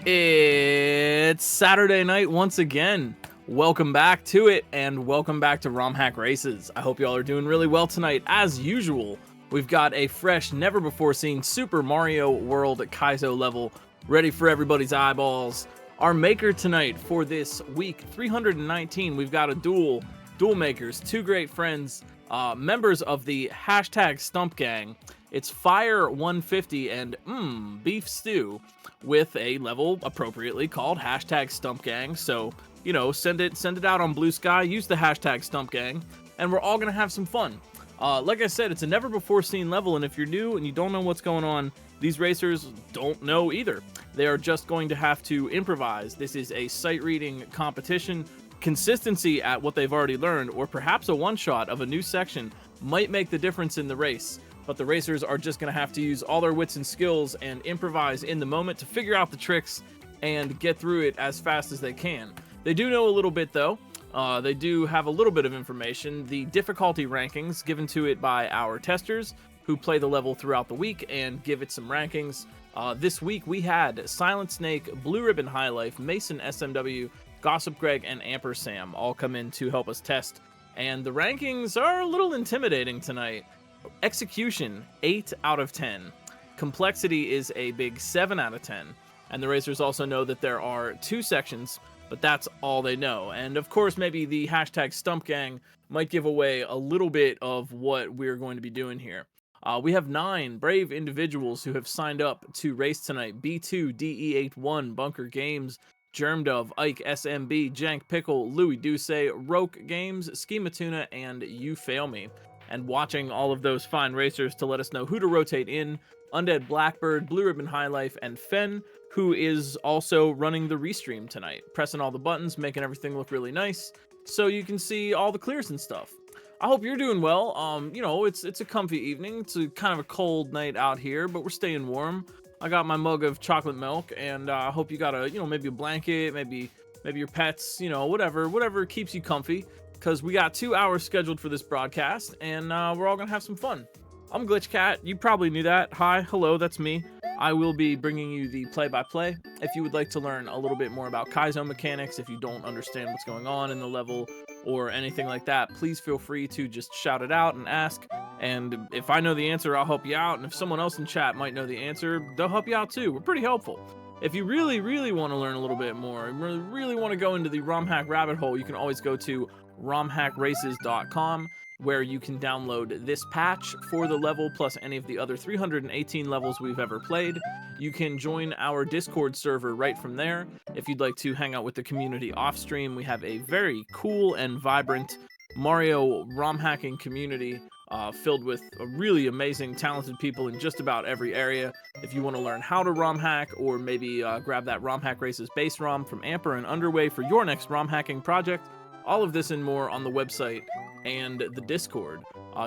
It's Saturday night once again. Welcome back to it, and welcome back to ROM Hack Races. I hope y'all are doing really well tonight. As usual, we've got a fresh, never-before-seen Super Mario World Kaizo level ready for everybody's eyeballs. Our maker tonight for this week, 319, we've got a duel makers, two great friends, members of the hashtag Stump Gang. It's Fyre150 and mmBeefStew with a level appropriately called hashtag Stump Gang. So, you know, send it out on Blue Sky, use the hashtag Stump Gang, and we're all gonna have some fun. Like I said, it's a never before seen level, and if you're new and you don't know what's going on, these racers don't know either. They are just going to have to improvise. This is a sight reading competition. Consistency at what they've already learned, or perhaps a one-shot of a new section, might make the difference in the race. But the racers are just going to have to use all their wits and skills and improvise in the moment to figure out the tricks and get through it as fast as they can. They do know a little bit, though. They do have a little bit of information. The difficulty rankings given to it by our testers who play the level throughout the week and give it some rankings. This week we had Silent Snake, Blue Ribbon High Life, Mason SMW, Gossip Greg, and Amper Sam all come in to help us test. And the rankings are a little intimidating tonight. Execution, 8 out of 10. Complexity is a big 7 out of 10. And the racers also know that there are 2 sections, but that's all they know. And of course, maybe the hashtag Stump Gang might give away a little bit of what we're going to be doing here. We have 9 brave individuals who have signed up to race tonight. B2, DE81, Bunker Games, Germdove, Ike, SMB, Jank Pickle, Louis Duce, Roke Games, Schema Tuna, and You Fail Me. And watching all of those fine racers to let us know who to rotate in: Undead Blackbird, Blue Ribbon High Life, and Fen, who is also running the restream tonight, pressing all the buttons, making everything look really nice, so you can see all the clears and stuff. I hope you're doing well. You know, it's a comfy evening. It's a kind of a cold night out here, but we're staying warm. I got my mug of chocolate milk, and I hope you got a, maybe a blanket, maybe your pets, whatever keeps you comfy. Because we got 2 hours scheduled for this broadcast, and we're all going to have some fun. I'm GlitchCat. You probably knew that. Hi, hello, that's me. I will be bringing you the play-by-play. If you would like to learn a little bit more about Kaizo mechanics, if you don't understand what's going on in the level or anything like that, please feel free to just shout it out and ask. And if I know the answer, I'll help you out. And if someone else in chat might know the answer, they'll help you out too. We're pretty helpful. If you really, really want to learn a little bit more, and really want to go into the ROM hack rabbit hole, you can always go to romhackraces.com, where you can download this patch for the level plus any of the other 318 levels we've ever played. You can join our Discord server right from there. If you'd like to hang out with the community off stream, we have a very cool and vibrant Mario ROM hacking community filled with really amazing, talented people in just about every area. If you want to learn how to ROM hack, or maybe grab that ROM Hack Races base ROM from Amper and Underway for your next ROM hacking project, all of this and more on the website and the Discord.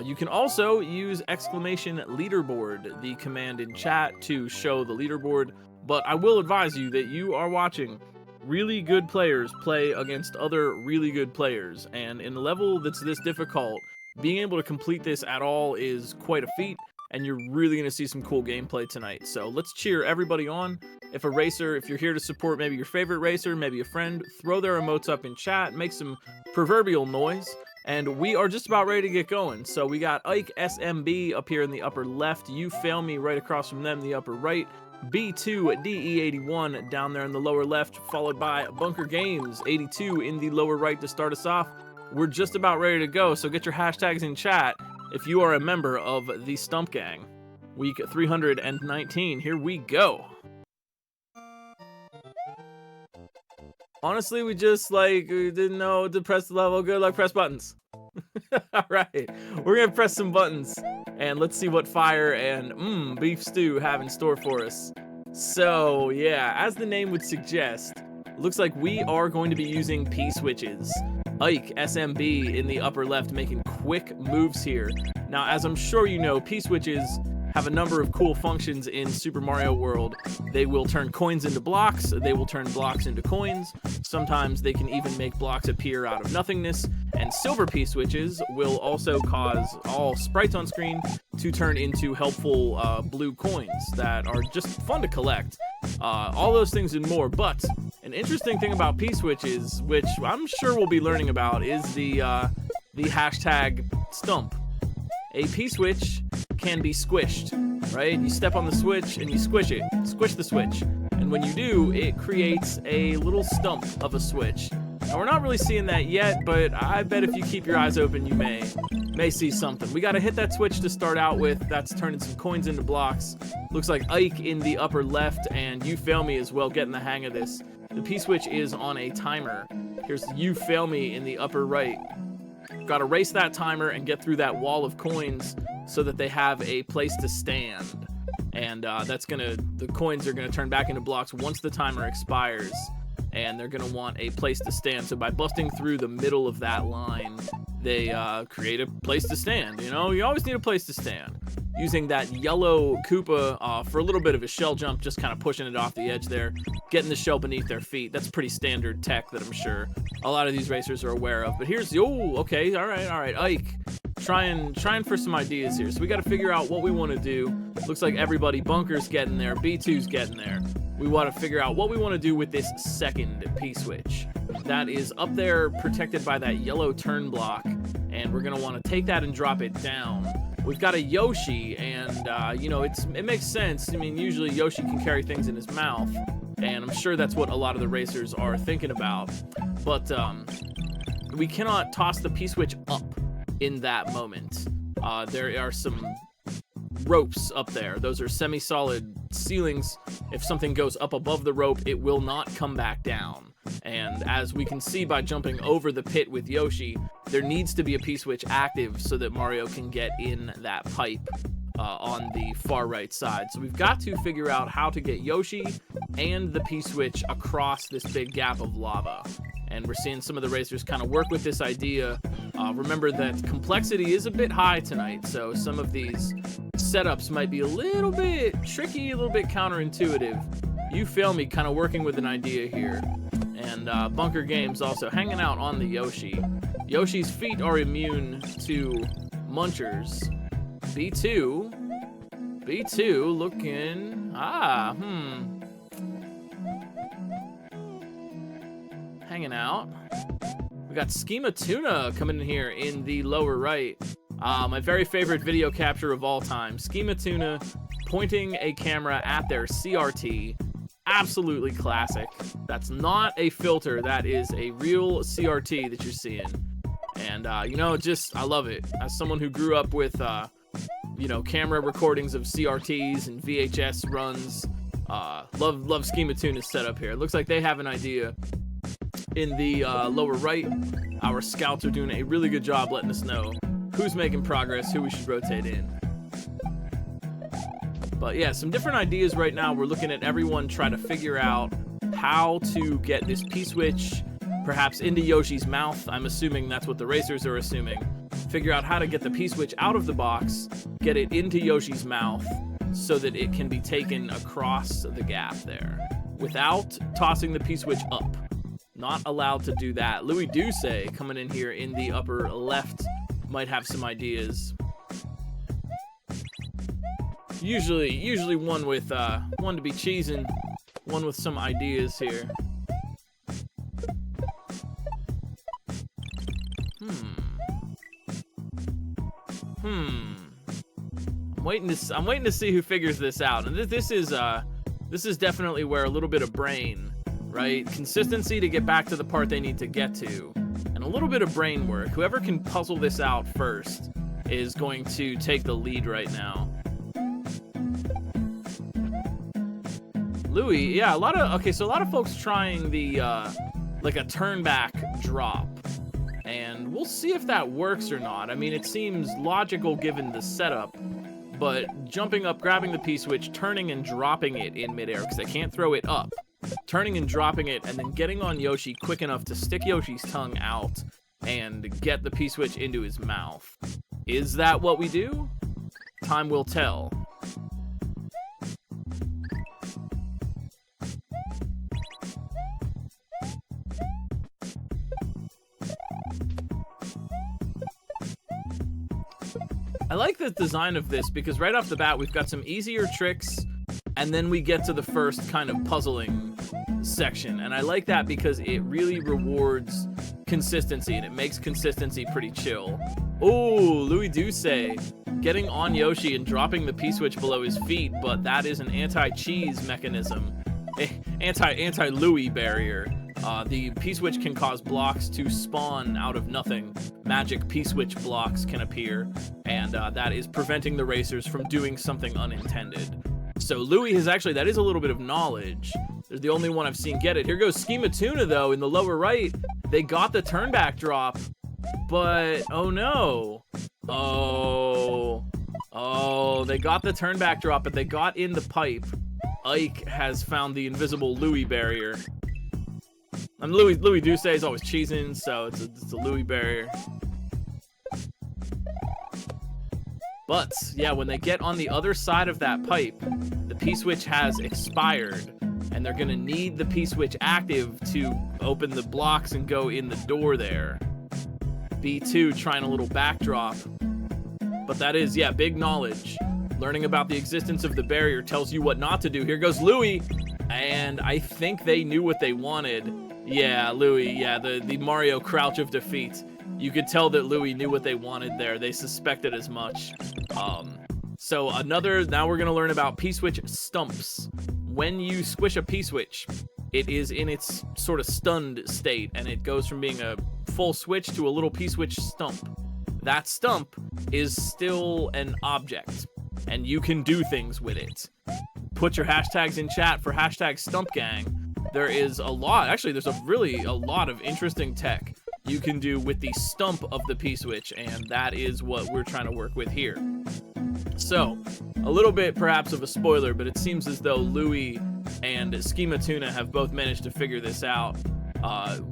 You can also use !leaderboard, the command in chat, to show the leaderboard. But I will advise you that you are watching really good players play against other really good players. And in a level that's this difficult, being able to complete this at all is quite a feat. And you're really going to see some cool gameplay tonight. So let's cheer everybody on. If you're here to support maybe your favorite racer, maybe a friend, throw their emotes up in chat, make some proverbial noise, and we are just about ready to get going. So we got Ike SMB up here in the upper left, You Fail Me right across from them, the upper right, B2 DE81 down there in the lower left, followed by Bunker Games 82 in the lower right to start us off. We're just about ready to go, so get your hashtags in chat if you are a member of the Stump Gang. Week 319, here we go. Honestly, we didn't know to press the level. Good luck, press buttons. All right, we're gonna press some buttons, and let's see what Fyre and mmBeefStew have in store for us. So yeah, as the name would suggest, looks like we are going to be using P-switches. Ike SMB in the upper left making quick moves here. Now, as I'm sure you know, P-switches have a number of cool functions in Super Mario World. They will turn coins into blocks, they will turn blocks into coins, sometimes they can even make blocks appear out of nothingness, and silver P-switches will also cause all sprites on screen to turn into helpful blue coins that are just fun to collect. all those things and more. But an interesting thing about P-switches, which I'm sure we'll be learning about, is the hashtag stump. A P-switch can be squished, right? You step on the switch and you squish it. Squish the switch. And when you do, it creates a little stump of a switch. Now, we're not really seeing that yet, but I bet if you keep your eyes open, you may see something. We got to hit that switch to start out with. That's turning some coins into blocks. Looks like Ike in the upper left, and You Fail Me as well, getting the hang of this. The P-switch is on a timer. Here's You Fail Me in the upper right. Got to race that timer and get through that wall of coins so that they have a place to stand. And the coins are gonna turn back into blocks once the timer expires, and they're gonna want a place to stand. So by busting through the middle of that line, they create a place to stand. You know, you always need a place to stand. Using that yellow Koopa for a little bit of a shell jump, just kind of pushing it off the edge there, getting the shell beneath their feet. That's pretty standard tech that I'm sure a lot of these racers are aware of. But here's the, oh, okay, all right, Ike. Trying for some ideas here. So we got to figure out what we want to do. Looks like everybody, Bunker's getting there, B2's getting there. We want to figure out what we want to do with this second P-switch. That is up there protected by that yellow turn block, and we're going to want to take that and drop it down. We've got a Yoshi, and you know, it makes sense. I mean, usually Yoshi can carry things in his mouth, and I'm sure that's what a lot of the racers are thinking about. But we cannot toss the P-switch up in that moment. There are some ropes up there. Those are semi-solid ceilings. If something goes up above the rope, it will not come back down. And as we can see by jumping over the pit with Yoshi, there needs to be a P-switch active so that Mario can get in that pipe on the far right side. So we've got to figure out how to get Yoshi and the P-switch across this big gap of lava. And we're seeing some of the racers kind of work with this idea. Remember that complexity is a bit high tonight, so some of these setups might be a little bit tricky, a little bit counterintuitive. You Fail Me kind of working with an idea here. And Bunker Games also hanging out on the Yoshi. Yoshi's feet are immune to munchers. B2 looking, hanging out. We got Schema Tuna coming in here in the lower right. My very favorite video capture of all time. Schema Tuna pointing a camera at their CRT. Absolutely classic. That's not a filter. That is a real CRT that you're seeing. And, you know, just, I love it. As someone who grew up with, you know, camera recordings of CRTs and VHS runs, love Schema Tuna's setup here. It looks like they have an idea. In the lower right, our scouts are doing a really good job letting us know who's making progress, who we should rotate in. But yeah, some different ideas right now. We're looking at everyone trying to figure out how to get this P-switch perhaps into Yoshi's mouth. I'm assuming that's what the racers are assuming. Figure out how to get the P-switch out of the box, get it into Yoshi's mouth so that it can be taken across the gap there without tossing the P-switch up. Not allowed to do that. Louis Duce coming in here in the upper left might have some ideas. Usually one with one to be cheesing, one with some ideas here. I'm waiting to see who figures this out. And this is definitely where a little bit of brain, right? Consistency to get back to the part they need to get to, and a little bit of brain work. Whoever can puzzle this out first is going to take the lead right now. Louis, yeah, a lot of folks trying the like a turn back drop, and we'll see if that works or not. I mean, it seems logical given the setup, but jumping up, grabbing the P-switch, turning and dropping it in midair because they can't throw it up, turning and dropping it, and then getting on Yoshi quick enough to stick Yoshi's tongue out and get the P-switch into his mouth. Is that what we do? Time will tell. I like the design of this because right off the bat we've got some easier tricks And then we get to the first kind of puzzling section. And I like that because it really rewards consistency, and it makes consistency pretty chill. Oh, Louis Douce getting on Yoshi and dropping the P-switch below his feet, but that is an anti-cheese mechanism. Anti-Louis barrier. The P-switch can cause blocks to spawn out of nothing. Magic P-switch blocks can appear, and that is preventing the racers from doing something unintended. So Louis has actually, that is a little bit of knowledge. There's the only one I've seen get it. Here goes Schema Tuna, though, in the lower right. They got the turn back drop, but oh no. Oh, they got the turn back drop, but they got in the pipe. Ike has found the invisible Louis barrier. And Louis Douce is always cheesing, so it's a Louis barrier. But yeah, when they get on the other side of that pipe, the P-switch has expired, and they're gonna need the P-switch active to open the blocks and go in the door there. B2 trying a little backdrop, but that is, yeah, big knowledge. Learning about the existence of the barrier tells you what not to do. Here goes Louis, and I think they knew what they wanted. Yeah, Louis, yeah, the Mario Crouch of defeat. You could tell that Louis knew what they wanted there. They suspected as much. So now we're gonna learn about P-switch stumps. When you squish a P-switch, it is in its sort of stunned state, and it goes from being a full switch to a little P-switch stump. That stump is still an object, and you can do things with it. Put your hashtags in chat for hashtag StumpGang. There is a lot, actually there's a lot of interesting tech you can do with the stump of the P-switch, and that is what we're trying to work with here. So, a little bit perhaps of a spoiler, but it seems as though Louis and Schema Tuna have both managed to figure this out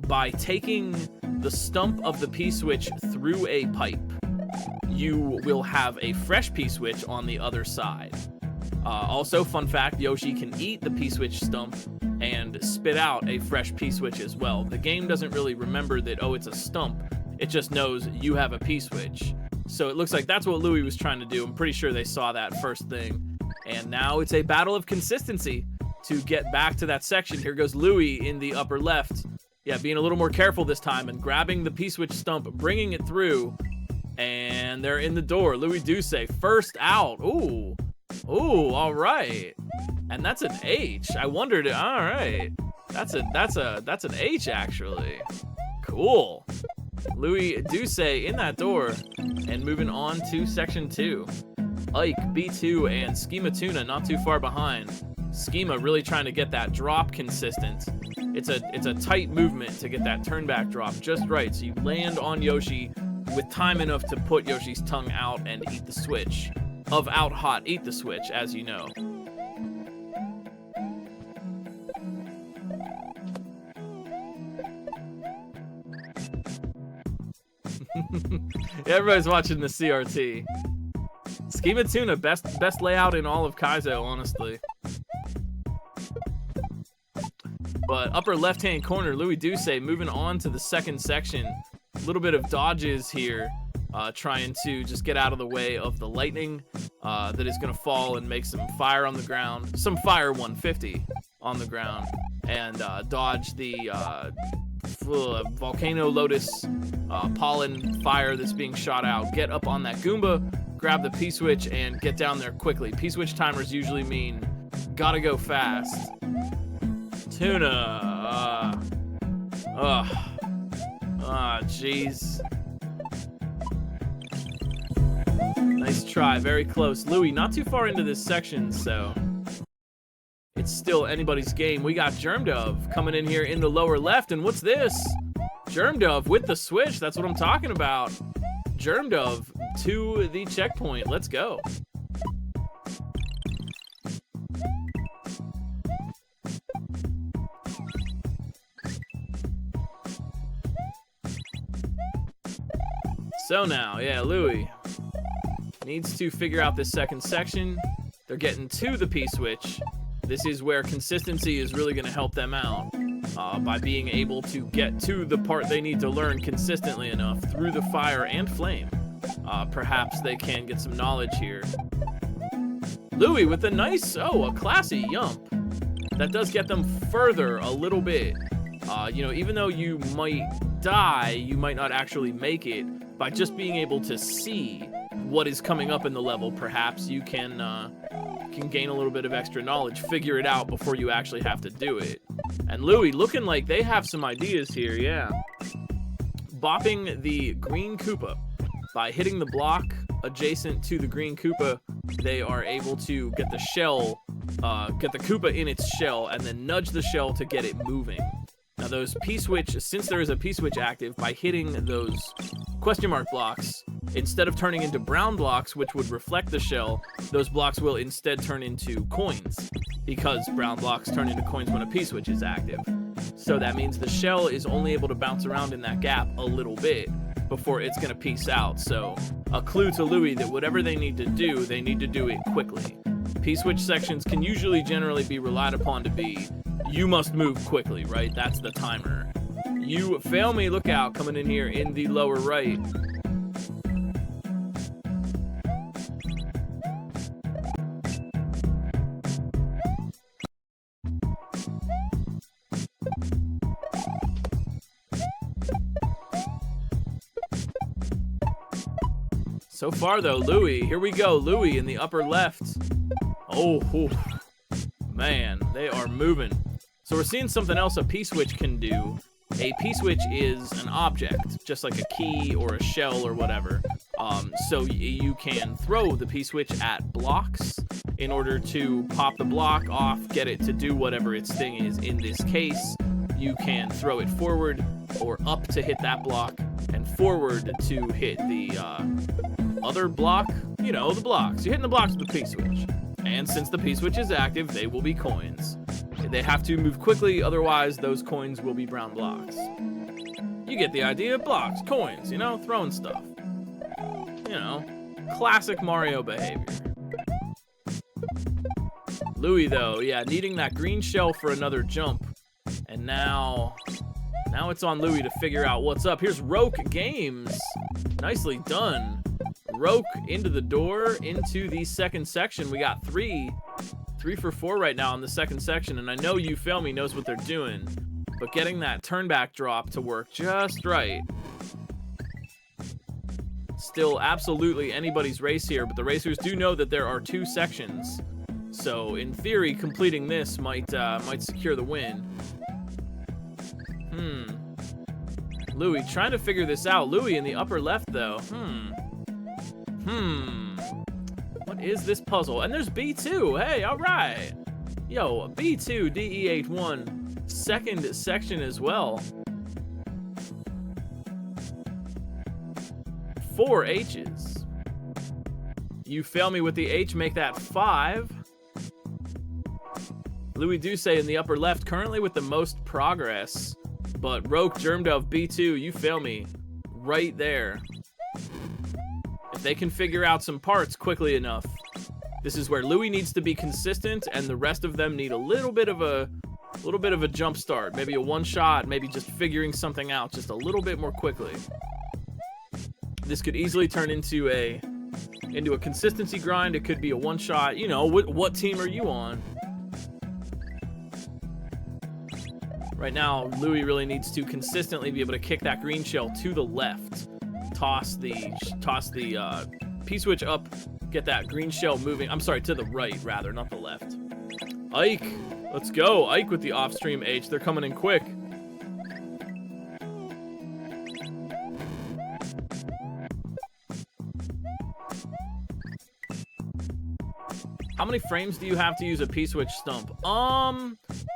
by taking the stump of the P-switch through a pipe. You will have a fresh P-switch on the other side. Also, fun fact, Yoshi can eat the P-switch stump and spit out a fresh P-switch as well. The game doesn't really remember that, oh, it's a stump. It just knows you have a P-switch. So it looks like that's what Louis was trying to do. I'm pretty sure they saw that first thing. And now it's a battle of consistency to get back to that section. Here goes Louis in the upper left. Yeah, being a little more careful this time and grabbing the P-switch stump, bringing it through. And they're in the door. Louis Douce, first out. Ooh. Ooh, all right. And that's an H. I wondered, all right. That's an H actually. Cool. Louis Douce in that door and moving on to section 2. Ike, B2, and Schema Tuna not too far behind. Schema really trying to get that drop consistent. It's a tight movement to get that turn back drop just right, so you land on Yoshi with time enough to put Yoshi's tongue out and eat the switch. Of out hot, eat the switch, as you know. Everybody's watching the CRT. Schema Tuna, best layout in all of Kaizo, honestly. But upper left-hand corner, Louis Douce moving on to the second section. A little bit of dodges here, trying to just get out of the way of the lightning that is going to fall and make some fire on the ground. Some Fyre150 on the ground. And dodge the volcano lotus pollen fire that's being shot out. Get up on that Goomba, grab the P-switch, and get down there quickly. P-switch timers usually mean gotta go fast. Tuna. Jeez. Nice try, very close. Louis, not too far into this section, so it's still anybody's game. We got GermDove coming in here in the lower left, and what's this? GermDove with the switch, that's what I'm talking about. GermDove to the checkpoint, let's go. So now, yeah, Louis needs to figure out this second section. They're getting to the P-switch. This is where consistency is really going to help them out by being able to get to the part they need to learn consistently enough through the fire and flame. Perhaps they can get some knowledge here. Louis with a nice, a classy jump. That does get them further a little bit. You know, even though you might die, you might not actually make it. By just being able to see what is coming up in the level, perhaps you can gain a little bit of extra knowledge, figure it out before you actually have to do it. And Louis looking like they have some ideas here, yeah. Bopping the green Koopa. By hitting the block adjacent to the green Koopa, they are able to get the shell, get the Koopa in its shell, and then nudge the shell to get it moving. Now those P-switch, since there is a P-switch active, by hitting those question mark blocks, instead of turning into brown blocks, which would reflect the shell, those blocks will instead turn into coins, because brown blocks turn into coins when a P-switch is active. So that means the shell is only able to bounce around in that gap a little bit before it's gonna piece out. So a clue to Louis that whatever they need to do it quickly. P-switch sections can usually generally be relied upon to be, you must move quickly, right? That's the timer. You fail me, look out, coming in here in the lower right. So far though, Louis, here we go, Louis in the upper left. Oh, man, they are moving. So we're seeing something else a P-switch can do. A P-switch is an object, just like a key or a shell or whatever. So you can throw the P-switch at blocks in order to pop the block off, get it to do whatever its thing is. In this case, you can throw it forward or up to hit that block, and forward to hit the other block. You know, the blocks. You're hitting the blocks with the P-switch. And since the P-switch is active, they will be coins. They have to move quickly, otherwise those coins will be brown blocks. You get the idea, blocks, coins, you know, throwing stuff. You know, classic Mario behavior. Louis though, yeah, needing that green shell for another jump. And now it's on Louis to figure out what's up. Here's Roke Games. Nicely done. Roke into the door, into the second section. We got three for 4 right now in the second section, and I know You Fail Me knows what they're doing, but getting that turn back drop to work just right. Still absolutely anybody's race here, but the racers do know that there are 2 sections, so in theory completing this might secure the win. Louis trying to figure this out. Louis in the upper left though. What is this puzzle? And there's B2. Hey, all right. Yo, B2 DE81 second section as well. 4 H's. You fail me with the H, make that 5. Louis Duce in the upper left, currently with the most progress. But Roke Germdove B2, You Fail Me, right there. If they can figure out some parts quickly enough, this is where Louis needs to be consistent, and the rest of them need a little bit of a jump start, maybe a one shot, maybe just figuring something out just a little bit more quickly. This could easily turn into a consistency grind. It could be a one shot. You know, what team are you on? Right now, Louis really needs to consistently be able to kick that green shell to the left. Toss the P-switch up, get that green shell moving. I'm sorry, to the right, rather, not the left. Ike, let's go. Ike with the off-stream H. They're coming in quick. How many frames do you have to use a P-switch stump?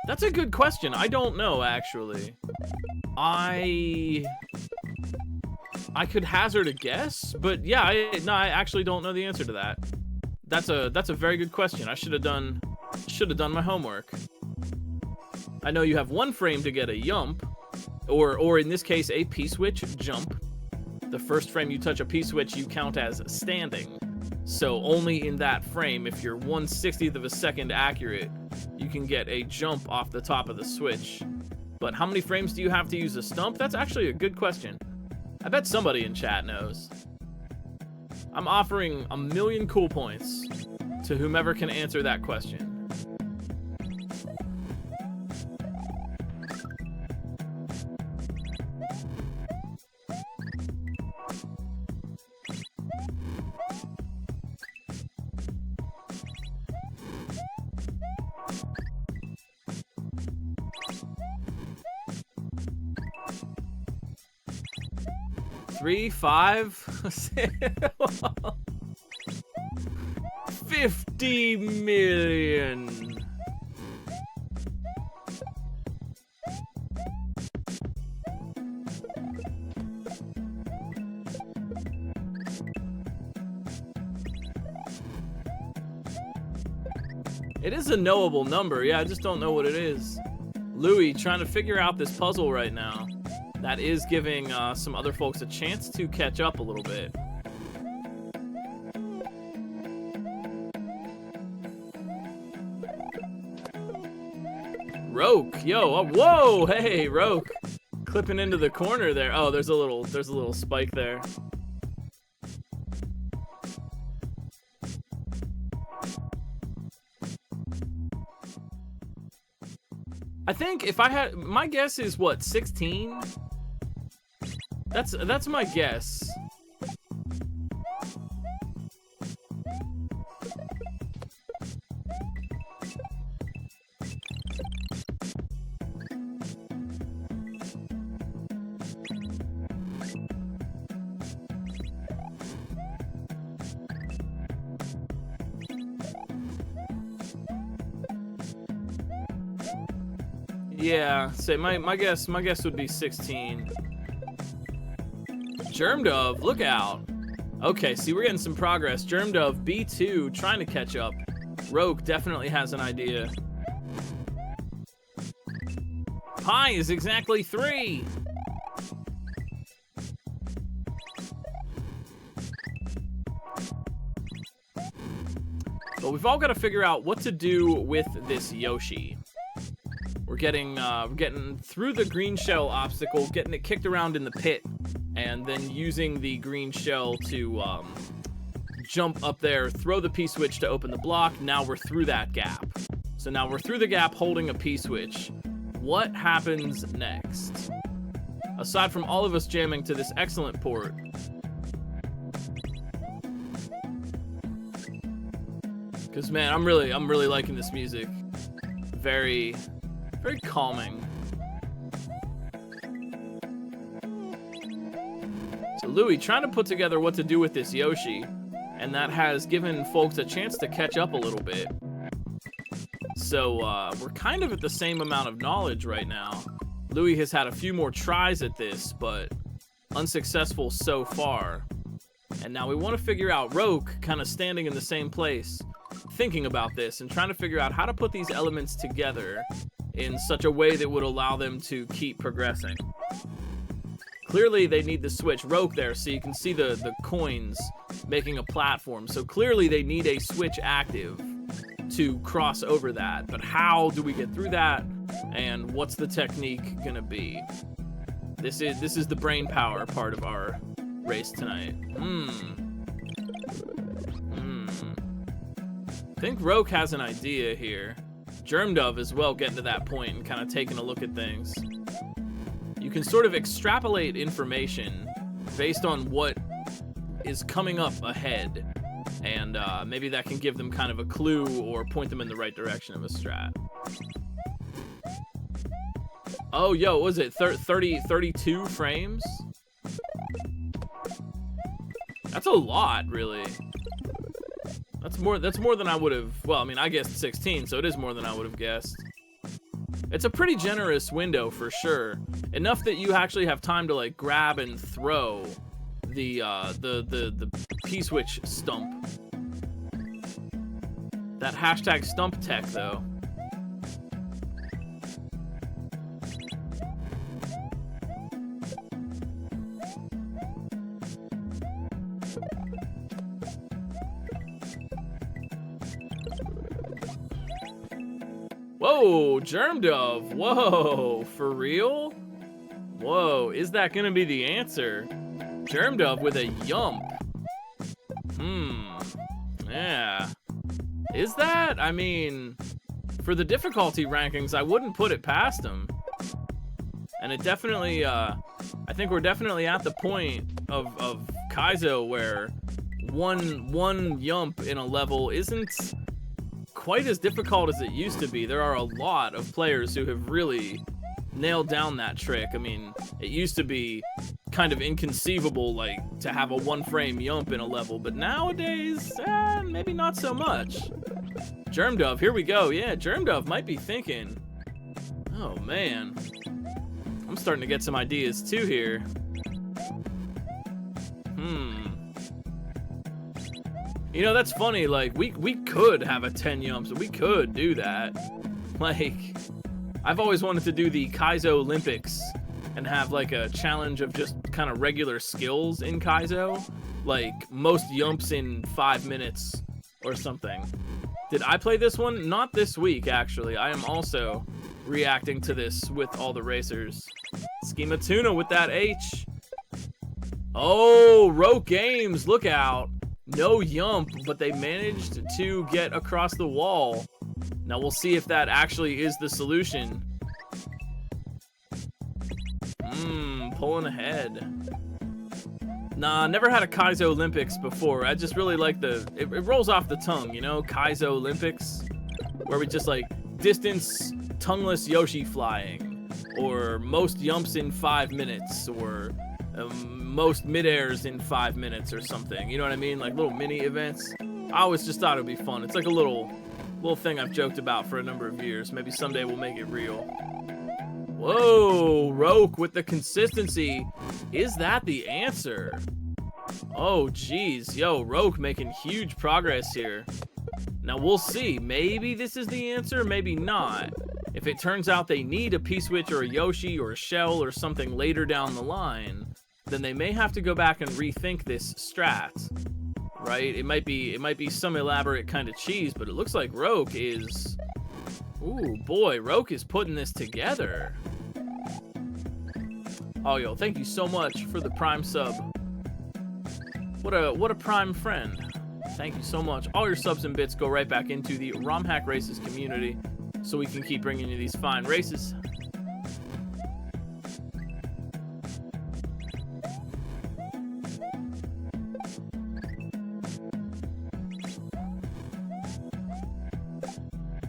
That's a good question. I don't know, actually. I could hazard a guess, but yeah, I actually don't know the answer to that. That's a very good question. I should have done my homework. I know you have 1 frame to get a jump, or in this case, a P-switch jump. The first frame you touch a P-switch, you count as standing. So only in that frame, if you're 1/60th of a second accurate, you can get a jump off the top of the switch. But how many frames do you have to use a stump? That's actually a good question. I bet somebody in chat knows. I'm offering 1,000,000 cool points to whomever can answer that question. Three, 5, 50 million. It is a knowable number. Yeah, I just don't know what it is. Louis trying to figure out this puzzle right now. That is giving some other folks a chance to catch up a little bit. Roke, yo, whoa, hey, Roke, clipping into the corner there. Oh, there's a little spike there. I think if I had, my guess is what, 16? That's my guess. Yeah, say my guess would be 16. Germ Dove, look out. Okay, see, we're getting some progress. Germ Dove, B2, trying to catch up. Rogue definitely has an idea. Pi is exactly 3. But we've all got to figure out what to do with this Yoshi. We're getting through the green shell obstacle, getting it kicked around in the pit, and then using the green shell to jump up there, throw the P-switch to open the block. Now we're through that gap. So now we're through the gap holding a P-switch. What happens next? Aside from all of us jamming to this excellent port. Because, man, I'm really liking this music. Very calming. So Louis trying to put together what to do with this Yoshi, and that has given folks a chance to catch up a little bit. So we're kind of at the same amount of knowledge right now. Louis has had a few more tries at this, but unsuccessful so far. And now we want to figure out Roke kind of standing in the same place, thinking about this and trying to figure out how to put these elements together in such a way that would allow them to keep progressing. Clearly they need the switch. Roke there, so you can see the coins making a platform. So clearly they need a switch active to cross over that. But how do we get through that? And what's the technique gonna be? This is the brain power part of our race tonight. I think Roke has an idea here. Germ Dove as well getting to that point and kind of taking a look at things. You can sort of extrapolate information based on what is coming up ahead, and maybe that can give them kind of a clue or point them in the right direction of a strat. Oh, yo, what was it 32 frames? That's a lot, really. That's more than I would have. Well, I mean, I guessed 16, so it is more than I would have guessed. It's a pretty generous window for sure. Enough that you actually have time to like grab and throw the P-switch stump. That hashtag stump tech though. Whoa, Germ Dove. Whoa, for real? Whoa, is that gonna be the answer? Germ Dove with a yump. Yeah. Is that? I mean, for the difficulty rankings, I wouldn't put it past him. And it definitely, I think we're definitely at the point of Kaizo where one yump in a level isn't quite as difficult as it used to be. There are a lot of players who have really nailed down that trick. I mean, it used to be kind of inconceivable, like, to have a 1-frame yump in a level, but nowadays, maybe not so much. Germdove, here we go. Yeah, Germdove might be thinking, oh man, I'm starting to get some ideas too here. You know, that's funny, like, we could have a 10 yumps, we could do that. Like, I've always wanted to do the Kaizo Olympics and have like a challenge of just kind of regular skills in Kaizo, like most yumps in 5 minutes or something. Did I play this one? Not this week, actually. I am also reacting to this with all the racers. Schema Tuna with that H. Oh, Roke Games, look out. No yump, but they managed to get across the wall. Now we'll see if that actually is the solution. Pulling ahead. Nah, never had a Kaizo Olympics before. I just really like it rolls off the tongue, you know? Kaizo Olympics, where we just like distance tongueless Yoshi flying, or most yumps in 5 minutes, or most mid-airs in 5 minutes or something. You know what I mean? Like little mini events. I always just thought it would be fun. It's like a little thing I've joked about for a number of years. Maybe someday we'll make it real. Whoa, Roke with the consistency. Is that the answer? Oh, geez. Yo, Roke making huge progress here. Now, we'll see. Maybe this is the answer, maybe not. If it turns out they need a P-Switch or a Yoshi or a Shell or something later down the line, then they may have to go back and rethink this strat. Right? It might be some elaborate kind of cheese, but it looks like Roke is... Ooh, boy, Roke is putting this together. Oh, yo, thank you so much for the Prime sub. What a Prime friend. Thank you so much. All your subs and bits go right back into the ROM Hack Races community, so we can keep bringing you these fine races.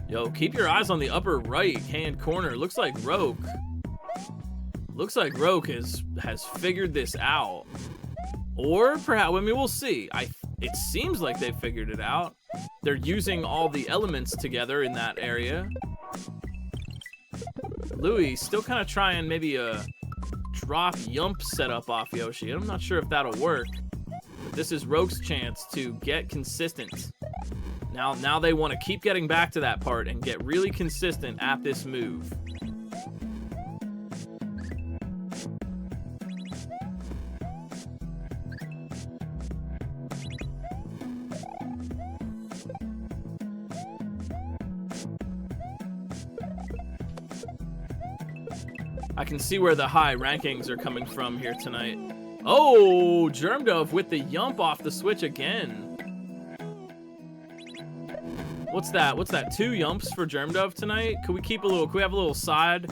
Yo, keep your eyes on the upper right-hand corner. Looks like Roke has figured this out. Or perhaps, I mean, we'll see. It seems like they figured it out. They're using all the elements together in that area. Louis still kind of trying maybe a drop yump setup off Yoshi. I'm not sure if that'll work. But this is Roke's chance to get consistent. Now they want to keep getting back to that part and get really consistent at this move. I can see where the high rankings are coming from here tonight. Oh, Germdove with the yump off the switch again. What's that? 2 yumps for Germdove tonight? Could we have a little side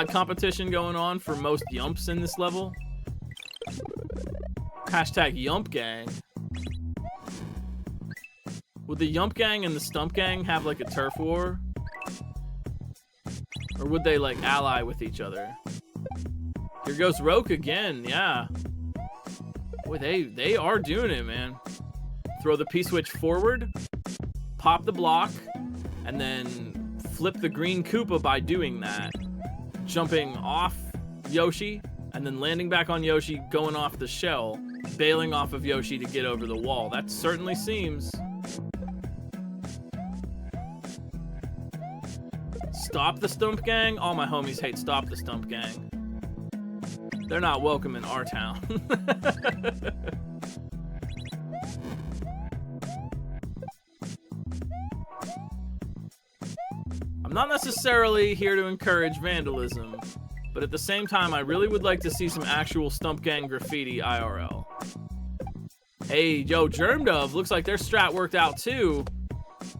competition going on for most yumps in this level? Hashtag Yump Gang. Would the Yump Gang and the Stump Gang have like a turf war? Or would they like ally with each other? Here goes Roke again, yeah. Boy, they are doing it, man. Throw the P-switch forward, pop the block, and then flip the green Koopa by doing that. Jumping off Yoshi, and then landing back on Yoshi, going off the shell, bailing off of Yoshi to get over the wall. That certainly seems... Stop the Stump Gang? All my homies hate Stop the Stump Gang. They're not welcome in our town. I'm not necessarily here to encourage vandalism, but at the same time, I really would like to see some actual Stump Gang graffiti IRL. Hey, yo, Germdove, looks like their strat worked out too.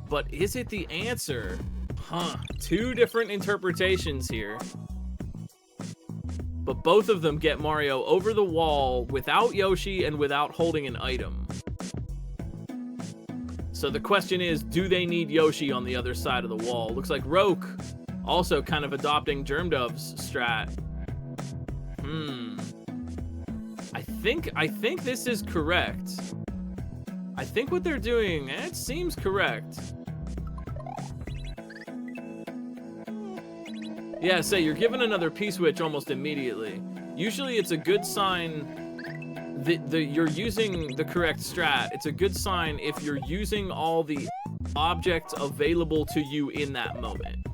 But is it the answer? Huh. Two different interpretations here. But both of them get Mario over the wall without Yoshi and without holding an item. So the question is, do they need Yoshi on the other side of the wall? Looks like Roke also kind of adopting Germdove's strat. I think this is correct. I think what they're doing, it seems correct. Yeah, say you're given another P-switch almost immediately. Usually it's a good sign that you're using the correct strat. It's a good sign if you're using all the objects available to you in that moment.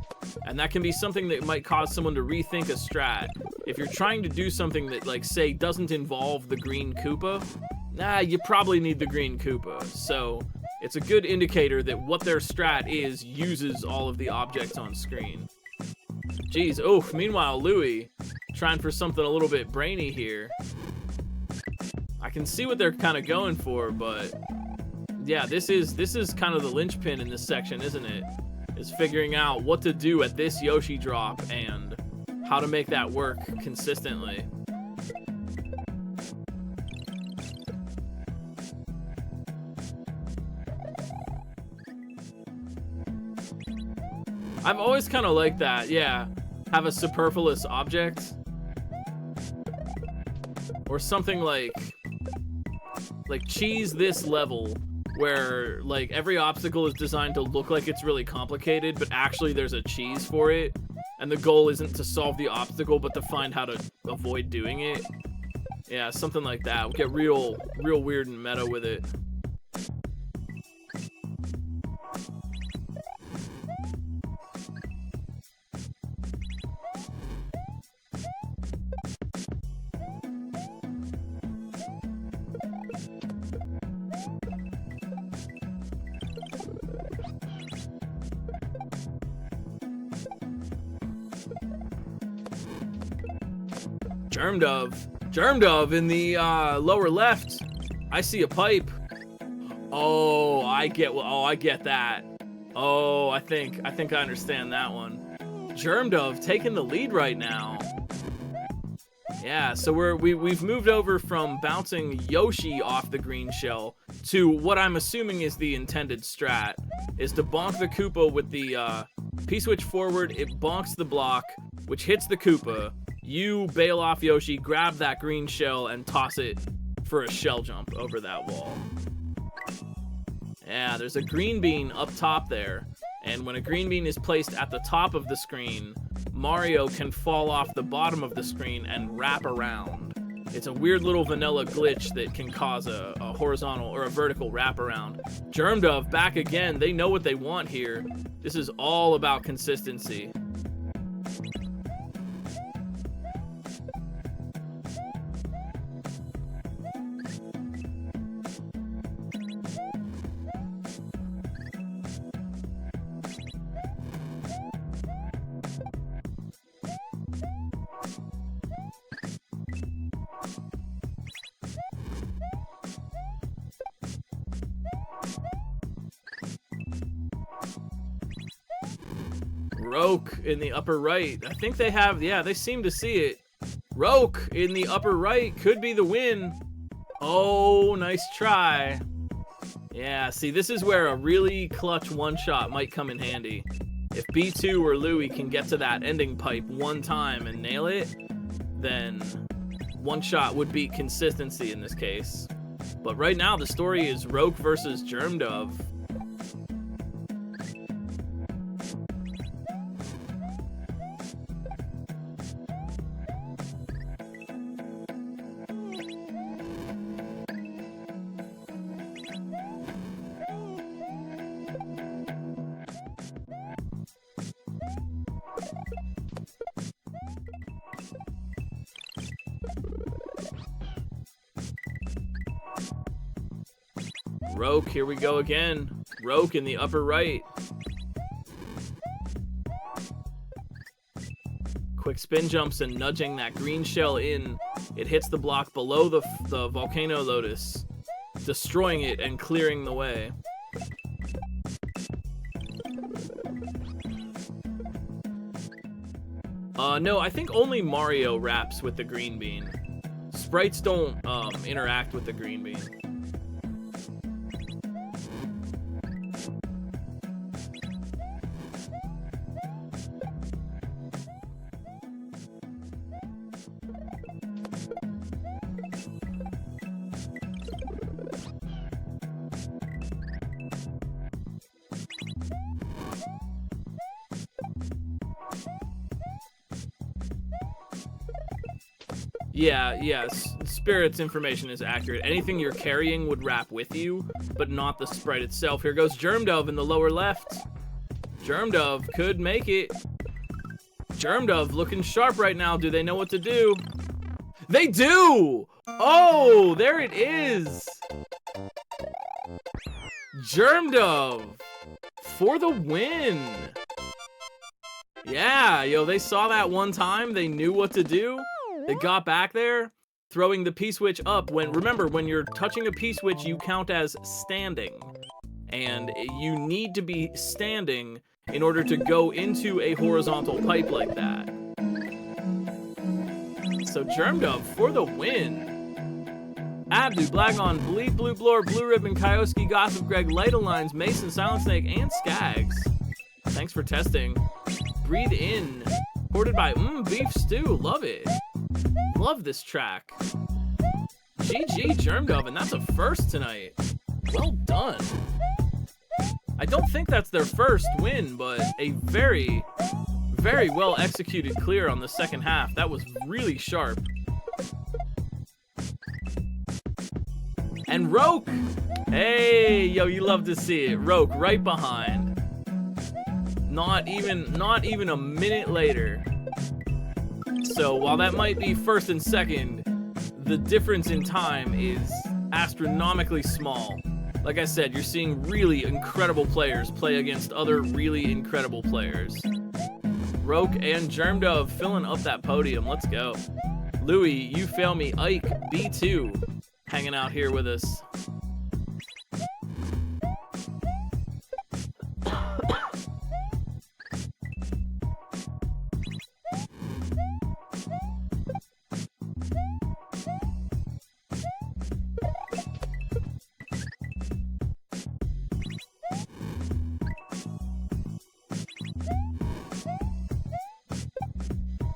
And that can be something that might cause someone to rethink a strat. If you're trying to do something that, like, say, doesn't involve the green Koopa, nah, you probably need the green Koopa. So it's a good indicator that what their strat is uses all of the objects on screen. Jeez, oh, meanwhile, Louie trying for something a little bit brainy here. I can see what they're kind of going for, but yeah, this is kind of the linchpin in this section, isn't it? Is figuring out what to do at this Yoshi drop and how to make that work consistently. I've always kind of liked that, yeah. Have a superfluous object. Or something like cheese this level where like every obstacle is designed to look like it's really complicated, but actually there's a cheese for it. And the goal isn't to solve the obstacle, but to find how to avoid doing it. Yeah, something like that. We'll get real weird and meta with it. Germdove in the lower left. I see a pipe. Oh, I get that. Oh, I think I understand that one. Germdove taking the lead right now. Yeah, so we've moved over from bouncing Yoshi off the green shell to what I'm assuming is the intended strat, is to bonk the Koopa with the P-switch forward. It bonks the block, which hits the Koopa. You bail off Yoshi, grab that green shell, and toss it for a shell jump over that wall. Yeah, there's a green bean up top there. And when a green bean is placed at the top of the screen, Mario can fall off the bottom of the screen and wrap around. It's a weird little vanilla glitch that can cause a horizontal or a vertical wraparound. Germdove back again. They know what they want here. This is all about consistency. Roke in the upper right. I think they have, yeah, they seem to see it. Roke in the upper right could be the win. Oh, nice try. Yeah, see, this is where a really clutch one-shot might come in handy. If B2 or Louie can get to that ending pipe one time and nail it, then one shot would beat consistency in this case. But right now, the story is Roke versus Germdove. Roke, here we go again. Roke in the upper right. Quick spin jumps and nudging that green shell in. It hits the block below the Volcano Lotus, destroying it and clearing the way. No, I think only Mario raps with the green bean. Sprites don't interact with the green bean. Yeah, Spirit's information is accurate. Anything you're carrying would wrap with you, but not the sprite itself. Here goes Germ Dove in the lower left. Germ Dove could make it. Germ Dove looking sharp right now. Do they know what to do? They do! Oh, there it is! Germ Dove for the win. Yeah, yo, they saw that one time. They knew what to do. They got back there, throwing the P-switch up. Remember, when you're touching a P-switch, you count as standing. And you need to be standing in order to go into a horizontal pipe like that. So Germ Dove for the win. Abdu, Blagon, Bleed, Blue Blore, Blue Ribbon, Kioski, Gossip, Greg, Light Lines, Mason, Silent Snake, and Skags. Thanks for testing. Breathe in. Ported by mmBeefStew. Love it. Love this track. GG Germ Dove, and that's a first tonight. Well done. I don't think that's their first win, but a very, very well executed clear on the second half. That was really sharp. And Roke! Hey, yo, you love to see it. Roke right behind. Not even a minute later. So while that might be first and second, the difference in time is astronomically small. Like I said, you're seeing really incredible players play against other really incredible players. Roke and Germ Dove filling up that podium. Let's go. Louis, you fail me. Ike, B2, hanging out here with us.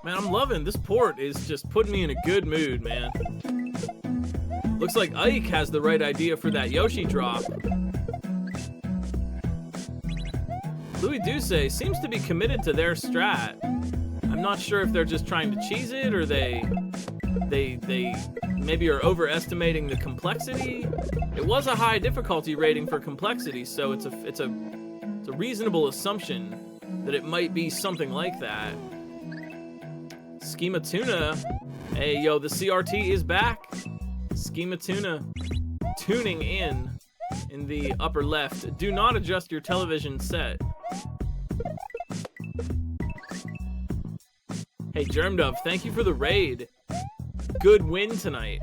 Man, I'm loving this port. Is just putting me in a good mood, man. Looks like Ike has the right idea for that Yoshi drop. Louis Duce seems to be committed to their strat. I'm not sure if they're just trying to cheese it or they maybe are overestimating the complexity. It was a high difficulty rating for complexity, so it's a reasonable assumption that it might be something like that. Schema Tuna. Hey, yo, the CRT is back. Schema Tuna tuning in the upper left. Do not adjust your television set. Hey, Germ Dove, thank you for the raid. Good win tonight.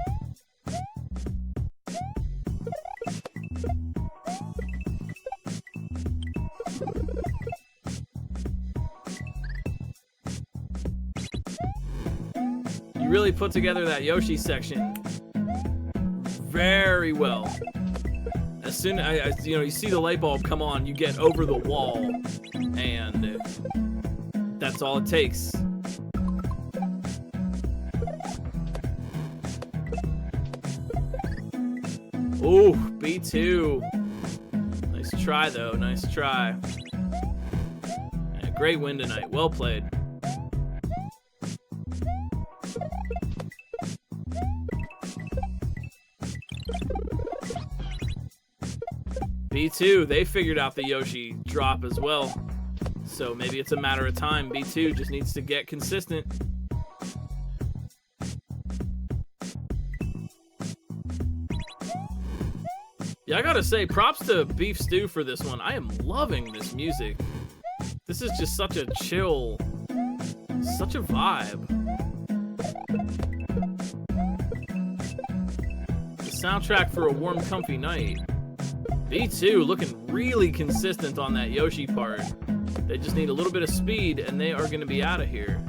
You really put together that Yoshi section very well. As soon as you see the light bulb come on, you get over the wall, and that's all it takes. Ooh, B2. Nice try, though. Nice try. Yeah, great win tonight. Well played. B2, they figured out the Yoshi drop as well. So maybe it's a matter of time. B2 just needs to get consistent. Yeah, I gotta say, props to BeefStew for this one. I am loving this music. This is just such a chill, such a vibe. The soundtrack for a warm, comfy night. B2 looking really consistent on that Yoshi part. They just need a little bit of speed and they are going to be out of here.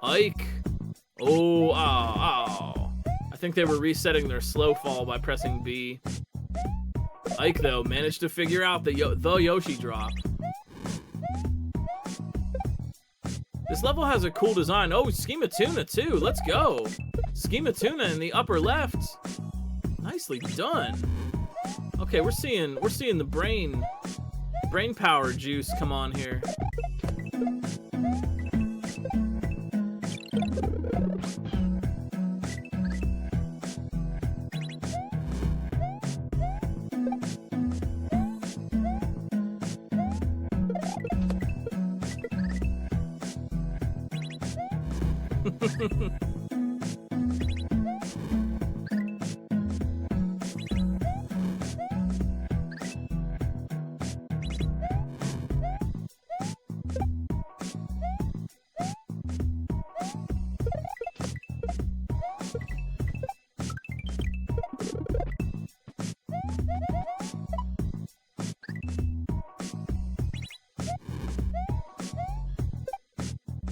Ike. Oh. I think they were resetting their slow fall by pressing B. Ike, though, managed to figure out the Yoshi drop. This level has a cool design. Oh, Schema Tuna, too. Let's go. Schema Tuna in the upper left. Nicely done. Okay, we're seeing the brain power juice come on here.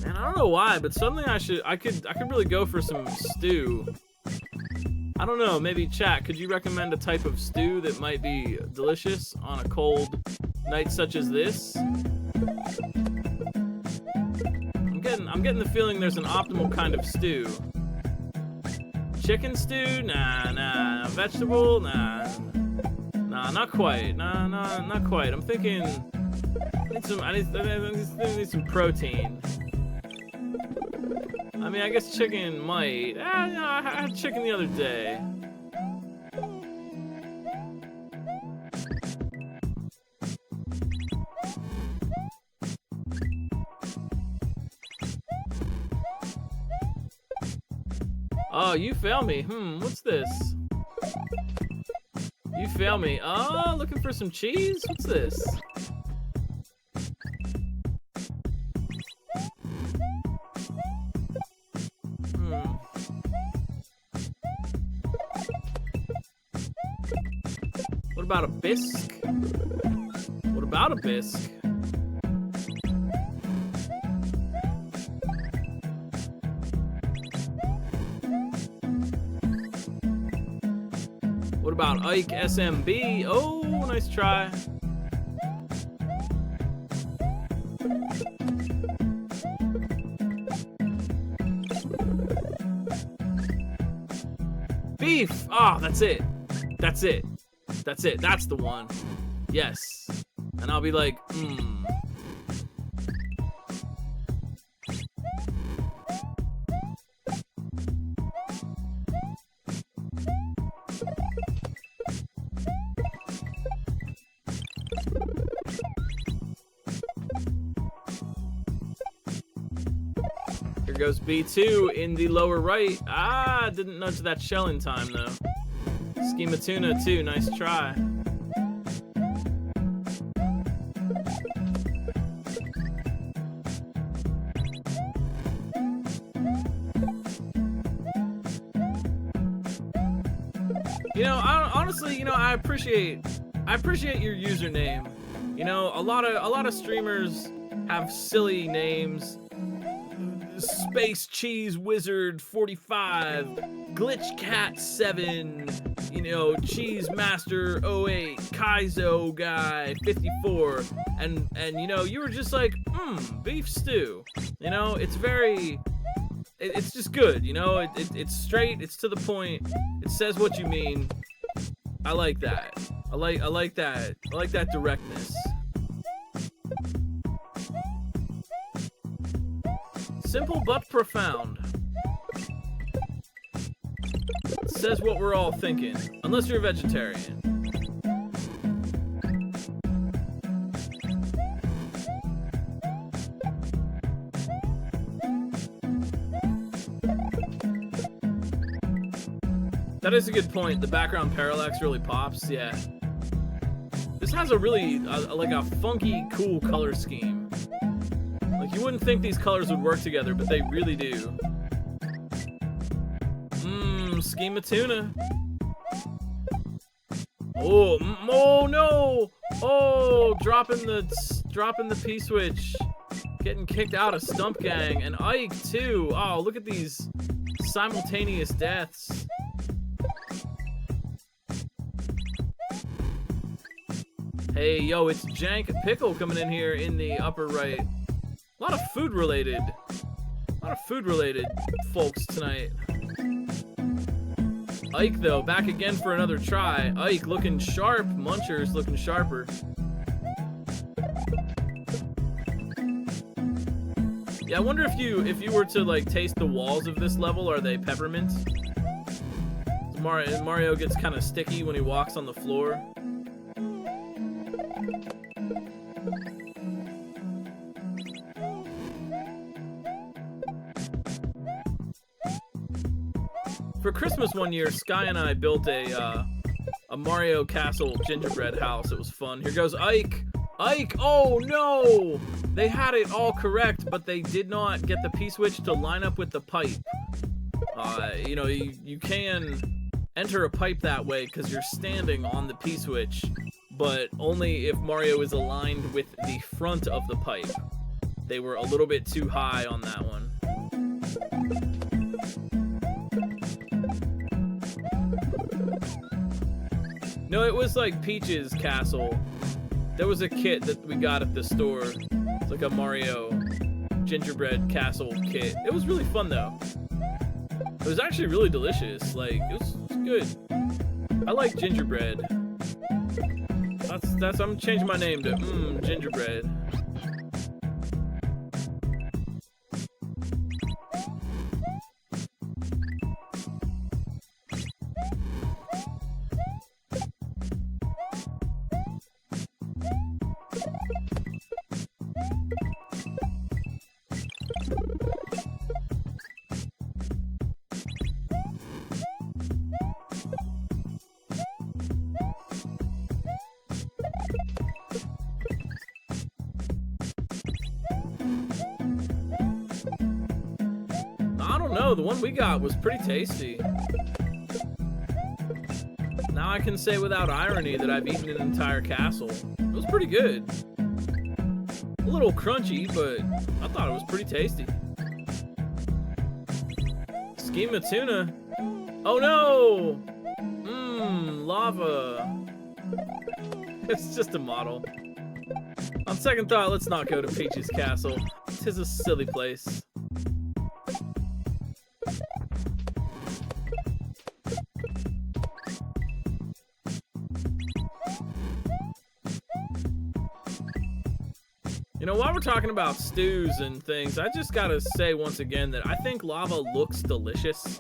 Man, I don't know why, but something I could really go for some stew. I don't know, maybe chat, could you recommend a type of stew that might be delicious on a cold night such as this? I'm getting the feeling there's an optimal kind of stew. Chicken stew? Nah. Vegetable? Nah, not quite. Nah, not quite. I'm thinking I need some protein. I mean, I guess chicken might. No, I had chicken the other day. Oh, you fail me. What's this? You fail me. Oh, looking for some cheese? What's this? What about a bisque? What about a bisque? What about Ike SMB? Oh, nice try. Beef! Ah, that's it. That's it. That's it. That's the one. Yes. And I'll be like, Here goes B2 in the lower right. Ah, didn't nudge that shell in time, though. Schema Tuna, too. Nice try. You know, honestly, you know, I appreciate your username. You know, a lot of streamers have silly names. Space Cheese Wizard 45, Glitch Cat 7, you know, Cheese Master 08, Kaizo Guy 54, and you know, you were just like, beef stew. You know, it's very, it's just good. You know, it's straight, it's to the point, it says what you mean. I like that. I like that directness. Simple but profound. It says what we're all thinking, unless you're a vegetarian. That is a good point. The background parallax really pops, yeah. This has a really, like a funky, cool color scheme. Like, you wouldn't think these colors would work together, but they really do. Scheme of tuna. Oh, oh no! Oh, dropping the P-switch. Getting kicked out of Stump Gang. And Ike, too. Oh, look at these simultaneous deaths. Hey, yo, it's Jank Pickle coming in here in the upper right. A lot of food-related folks tonight. Ike, though, back again for another try. Ike looking sharp. Muncher's looking sharper. Yeah, I wonder if you were to like taste the walls of this level, are they peppermint? Mario gets kind of sticky when he walks on the floor. For Christmas one year, Sky and I built a Mario Castle gingerbread house. It was fun. Here goes Ike. Ike! Oh no! They had it all correct, but they did not get the P-switch to line up with the pipe. You know, you can enter a pipe that way because you're standing on the P-switch, but only if Mario is aligned with the front of the pipe. They were a little bit too high on that one. No, it was like Peach's Castle. There was a kit that we got at the store. It's like a Mario gingerbread castle kit. It was really fun though. It was actually really delicious. Like, it was good. I like gingerbread. I'm changing my name to gingerbread. The one we got was pretty tasty. Now I can say without irony that I've eaten an entire castle. It was pretty good. A little crunchy, but I thought it was pretty tasty. Scheme of tuna. Oh no! Lava. It's just a model. On second thought, let's not go to Peach's Castle. Tis a silly place. You know, while we're talking about stews and things, I just gotta say once again that I think lava looks delicious.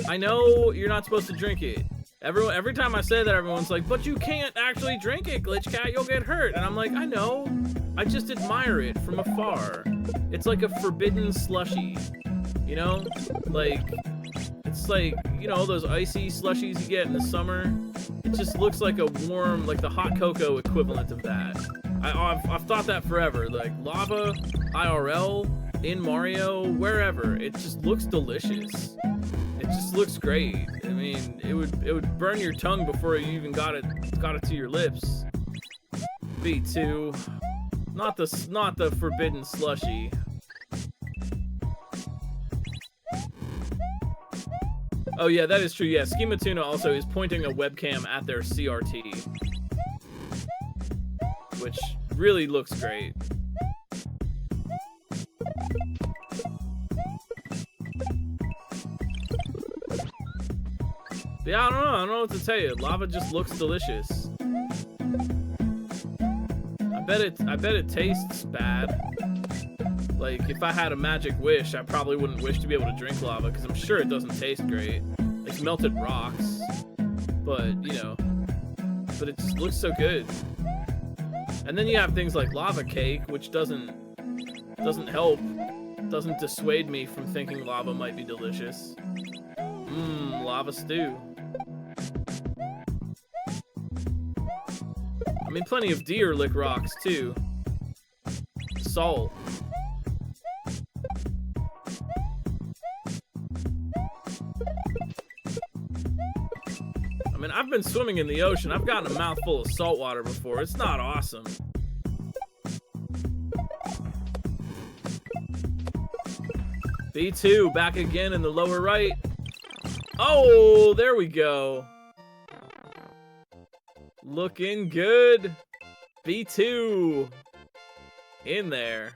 I know you're not supposed to drink it. Every time I say that, everyone's like, but you can't actually drink it, Glitch Cat, you'll get hurt. And I'm like, I know. I just admire it from afar. It's like a forbidden slushie. You know? Like, it's like, you know, those icy slushies you get in the summer? It just looks like a warm, like the hot cocoa equivalent of that. I've thought that forever. Like, lava, IRL, in Mario, wherever. It just looks delicious. It just looks great. I mean, it would burn your tongue before you even got it to your lips. B2. Not the forbidden slushie. Oh yeah, that is true. Yeah, Schema Tuna also is pointing a webcam at their CRT, which really looks great. But yeah, I don't know what to tell you. Lava just looks delicious. I bet it tastes bad. Like, if I had a magic wish, I probably wouldn't wish to be able to drink lava, because I'm sure it doesn't taste great. It's melted rocks. But, you know, but it just looks so good. And then you have things like lava cake, which doesn't help, doesn't dissuade me from thinking lava might be delicious. Lava stew. I mean, plenty of deer lick rocks, too. Salt. I mean, I've been swimming in the ocean. I've gotten a mouthful of salt water before. It's not awesome. B2 back again in the lower right. Oh, there we go. Looking good. B2 in there.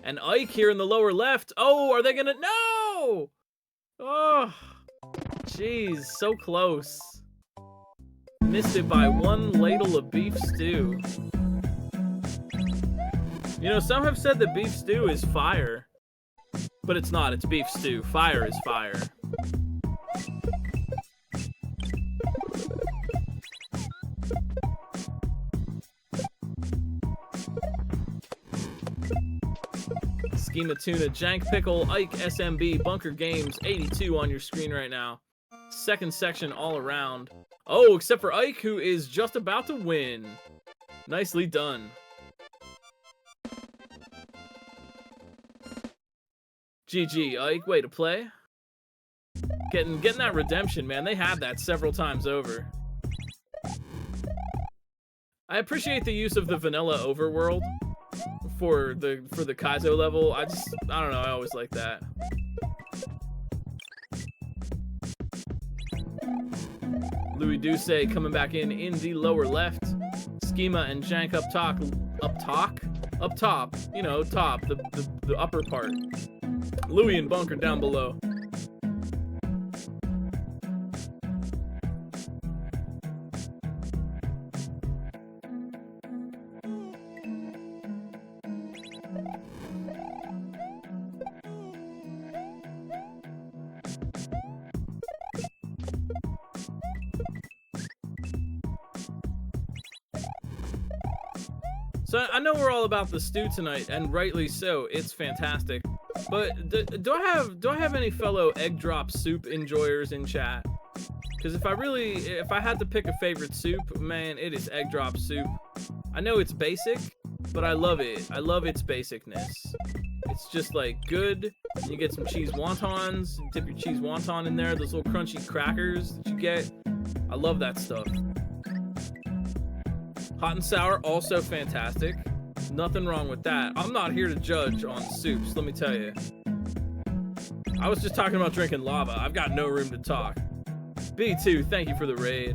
And Ike here in the lower left. Oh, are they gonna? No! Oh, jeez, so close. Missed it by one ladle of beef stew. You know, some have said that beef stew is fire, but it's not. It's beef stew. Fire is fire. Schema Tuna, Jank Pickle, Ike, SMB, Bunker Games, 82 on your screen right now. Second section all around. Oh, except for Ike, who is just about to win. Nicely done. GG, Ike, way to play. Getting that redemption, man. They had that several times over. I appreciate the use of the vanilla overworld for the Kaizo level. I don't know, I always like that. Louis Duce coming back in the lower left. Schema and Jank up top, you know, top, the upper part. Louis and Bunker down below. So I know we're all about the stew tonight, and rightly so. It's fantastic. But do I have any fellow egg drop soup enjoyers in chat? Because if I had to pick a favorite soup, man, it is egg drop soup. I know it's basic, but I love it. I love its basicness. It's just like good. You get some cheese wontons, you dip your cheese wonton in there, those little crunchy crackers that you get. I love that stuff. Hot and sour, also fantastic. Nothing wrong with that. I'm not here to judge on soups, let me tell you. I was just talking about drinking lava. I've got no room to talk. B2, thank you for the raid.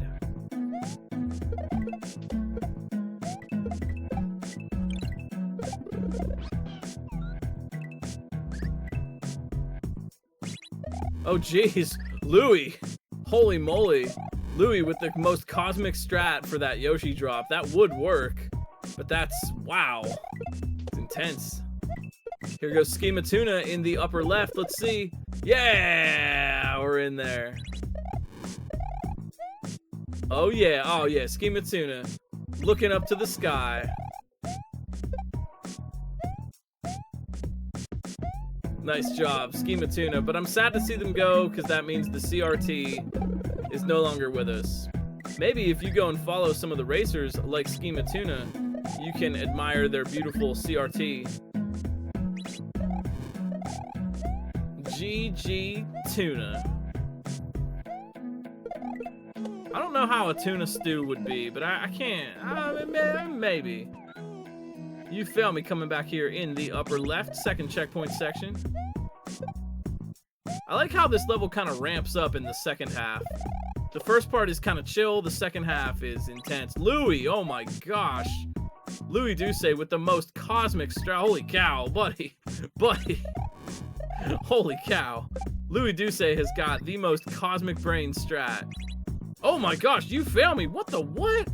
Oh, jeez. Louis. Holy moly. Louis with the most cosmic strat for that Yoshi drop. That would work, but that's, wow. It's intense. Here goes Schema Tuna in the upper left. Let's see. Yeah, we're in there. Oh yeah, Schema Tuna. Looking up to the sky. Nice job, Schema Tuna. But I'm sad to see them go, because that means the CRT is no longer with us. Maybe if you go and follow some of the racers like Schema Tuna, you can admire their beautiful CRT. GG Tuna. I don't know how a tuna stew would be, but I can't. Maybe. You fail me coming back here in the upper left, second checkpoint section. I like how this level kind of ramps up in the second half. The first part is kind of chill, the second half is intense. Louis, oh my gosh. Louis Duce with the most cosmic strat. Holy cow, buddy. Buddy. Holy cow. Louis Duce has got the most cosmic brain strat. Oh my gosh, you fail me. What the what?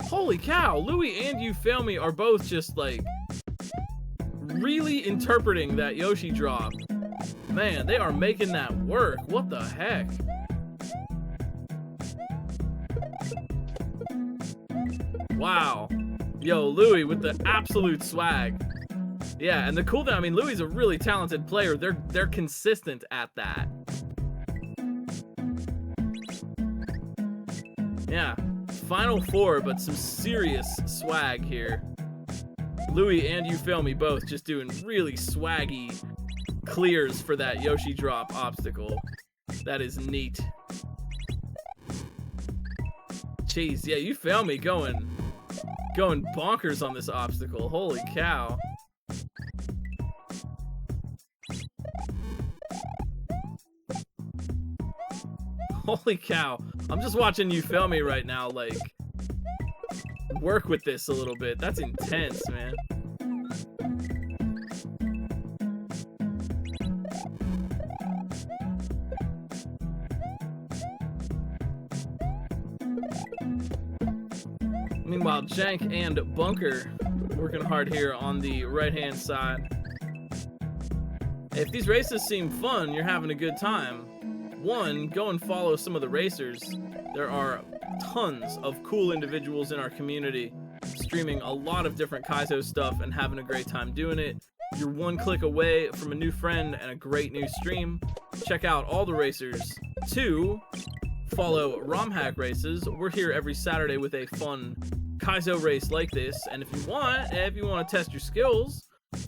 Holy cow. Louis and you fail me are both just like really interpreting that Yoshi drop. Man, they are making that work. What the heck? Wow. Yo, Louis with the absolute swag. Yeah, and the cool thing, I mean, Louis is a really talented player. They're consistent at that. Yeah. Final four, but some serious swag here. Louie and You Feel Me both just doing really swaggy clears for that Yoshi drop obstacle. That is neat. Jeez, yeah, You Feel Me going bonkers on this obstacle. Holy cow. Holy cow. I'm just watching You Feel Me right now, like, work with this a little bit. That's intense, man. Meanwhile, Jank and Bunker working hard here on the right-hand side. If these races seem fun, you're having a good time. One, go and follow some of the racers. There are tons of cool individuals in our community streaming a lot of different Kaizo stuff and having a great time doing it. You're one click away from a new friend and a great new stream. Check out all the racers. Two, follow RomHack Races. We're here every Saturday with a fun Kaizo race like this, and if you want to test your skills,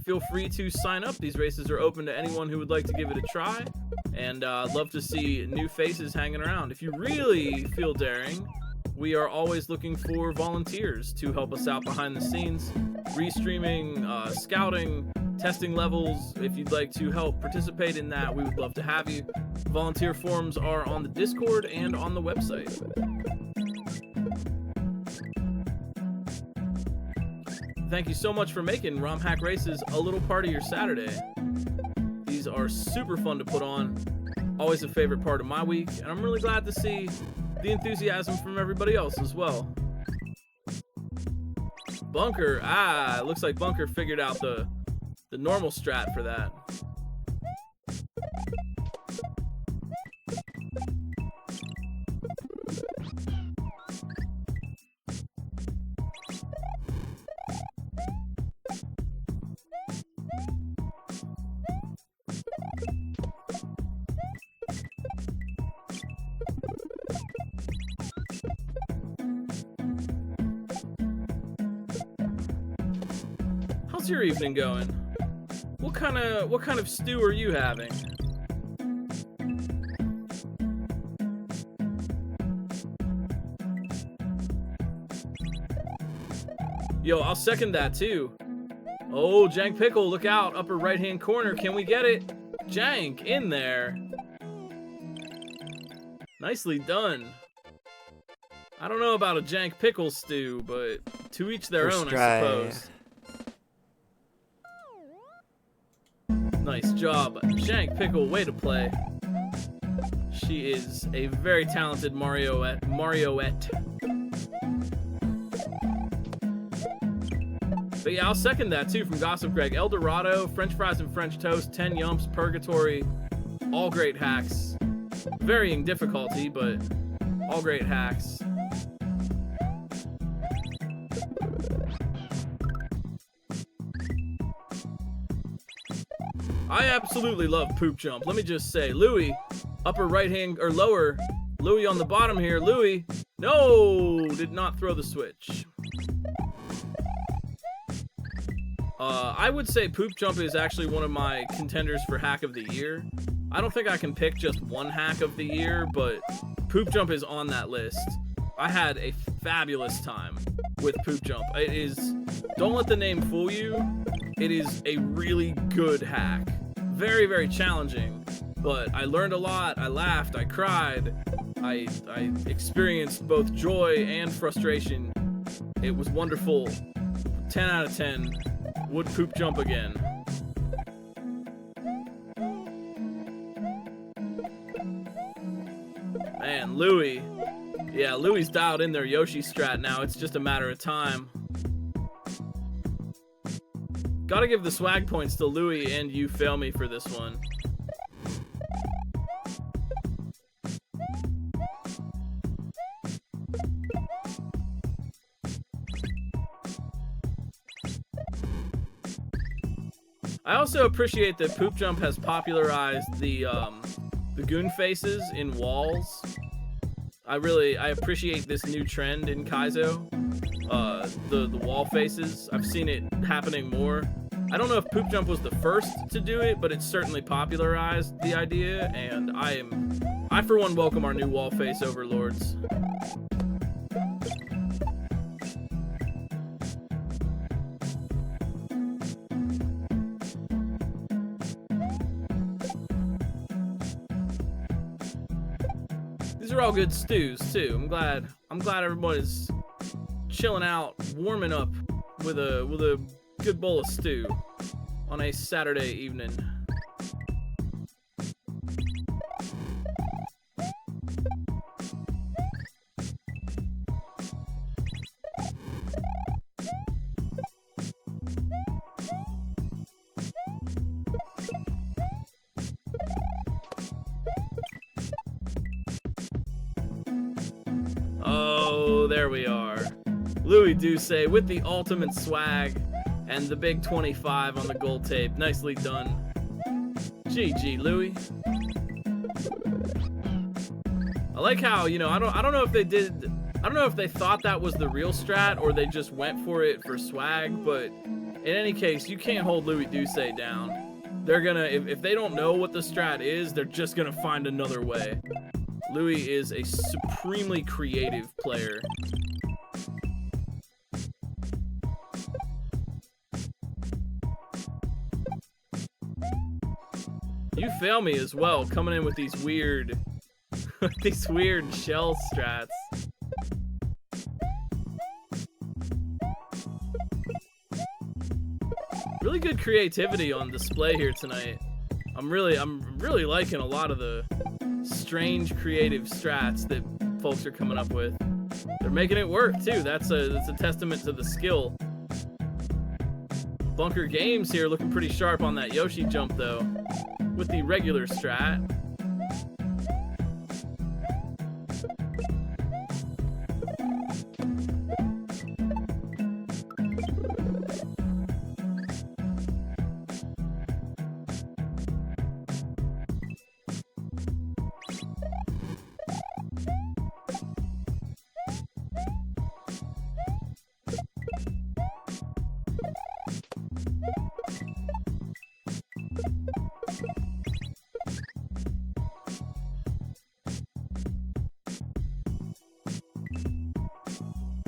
feel free to sign up. These races are open to anyone who would like to give it a try, and love to see new faces hanging around. If you really feel daring, we are always looking for volunteers to help us out behind the scenes, restreaming, scouting, testing levels. If you'd like to help participate in that, we would love to have you. Volunteer forms are on the Discord and on the website. Thank you so much for making RomHack Races a little part of your Saturday. These are super fun to put on. Always a favorite part of my week, and I'm really glad to see the enthusiasm from everybody else as well. Bunker, it looks like Bunker figured out the normal strat for that. How's your evening going? What kind of stew are you having? Yo, I'll second that too. Oh, Jank Pickle, look out, upper right hand corner. Can we get it? Jank in there. Nicely done. I don't know about a Jank Pickle stew, but to each their own, I suppose. Nice job, Jank Pickle, way to play. She is a very talented Marioette. But yeah, I'll second that too from Gossip Greg. El Dorado, French fries and French toast, 10 yumps, Purgatory, all great hacks. Varying difficulty, but all great hacks. I absolutely love Poop Jump. Let me just say, Louie, upper right hand or lower, Louie on the bottom here. Louie, no, did not throw the switch. I would say Poop Jump is actually one of my contenders for hack of the year. I don't think I can pick just one hack of the year, but Poop Jump is on that list. I had a fabulous time with Poop Jump. It is, don't let the name fool you, it is a really good hack. Very, very challenging, but I learned a lot, I laughed, I cried, I experienced both joy and frustration. It was wonderful. 10 out of 10. Would Poop Jump again. Man, Louie. Yeah, Louie's dialed in their Yoshi strat now. It's just a matter of time. Gotta give the swag points to Louie and You Fail Me for this one. I also appreciate that Poop Jump has popularized the goon faces in walls. I appreciate this new trend in Kaizo. The wall faces. I've seen it happening more. I don't know if Poop Jump was the first to do it, but it's certainly popularized the idea, and I for one welcome our new wall face overlords. These are all good stews too. I'm glad everyone is chilling out, warming up with a good bowl of stew on a Saturday evening. Oh, there we are. Louis Duce with the ultimate swag and the big 25 on the gold tape. Nicely done. GG, Louis. I like how, you know, I don't know if they did, I don't know if they thought that was the real strat or they just went for it for swag, but in any case, you can't hold Louis Duce down. They're gonna, if they don't know what the strat is, they're just gonna find another way. Louis is a supremely creative player. You fail me as well, coming in with these weird, these weird shell strats. Really good creativity on display here tonight. I'm really liking a lot of the strange creative strats that folks are coming up with. They're making it work too. That's a testament to the skill. Bunker Games here looking pretty sharp on that Yoshi jump though, with the regular strat.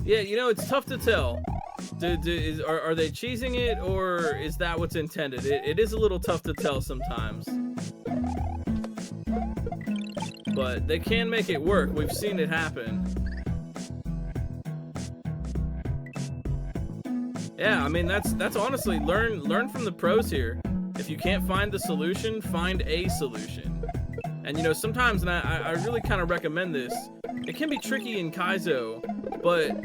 Yeah, you know, it's tough to tell. Are they cheesing it, or is that what's intended? It is a little tough to tell sometimes. But they can make it work. We've seen it happen. Yeah, I mean, that's honestly, learn from the pros here. If you can't find the solution, find a solution. And you know, sometimes, and I really kind of recommend this, it can be tricky in Kaizo, but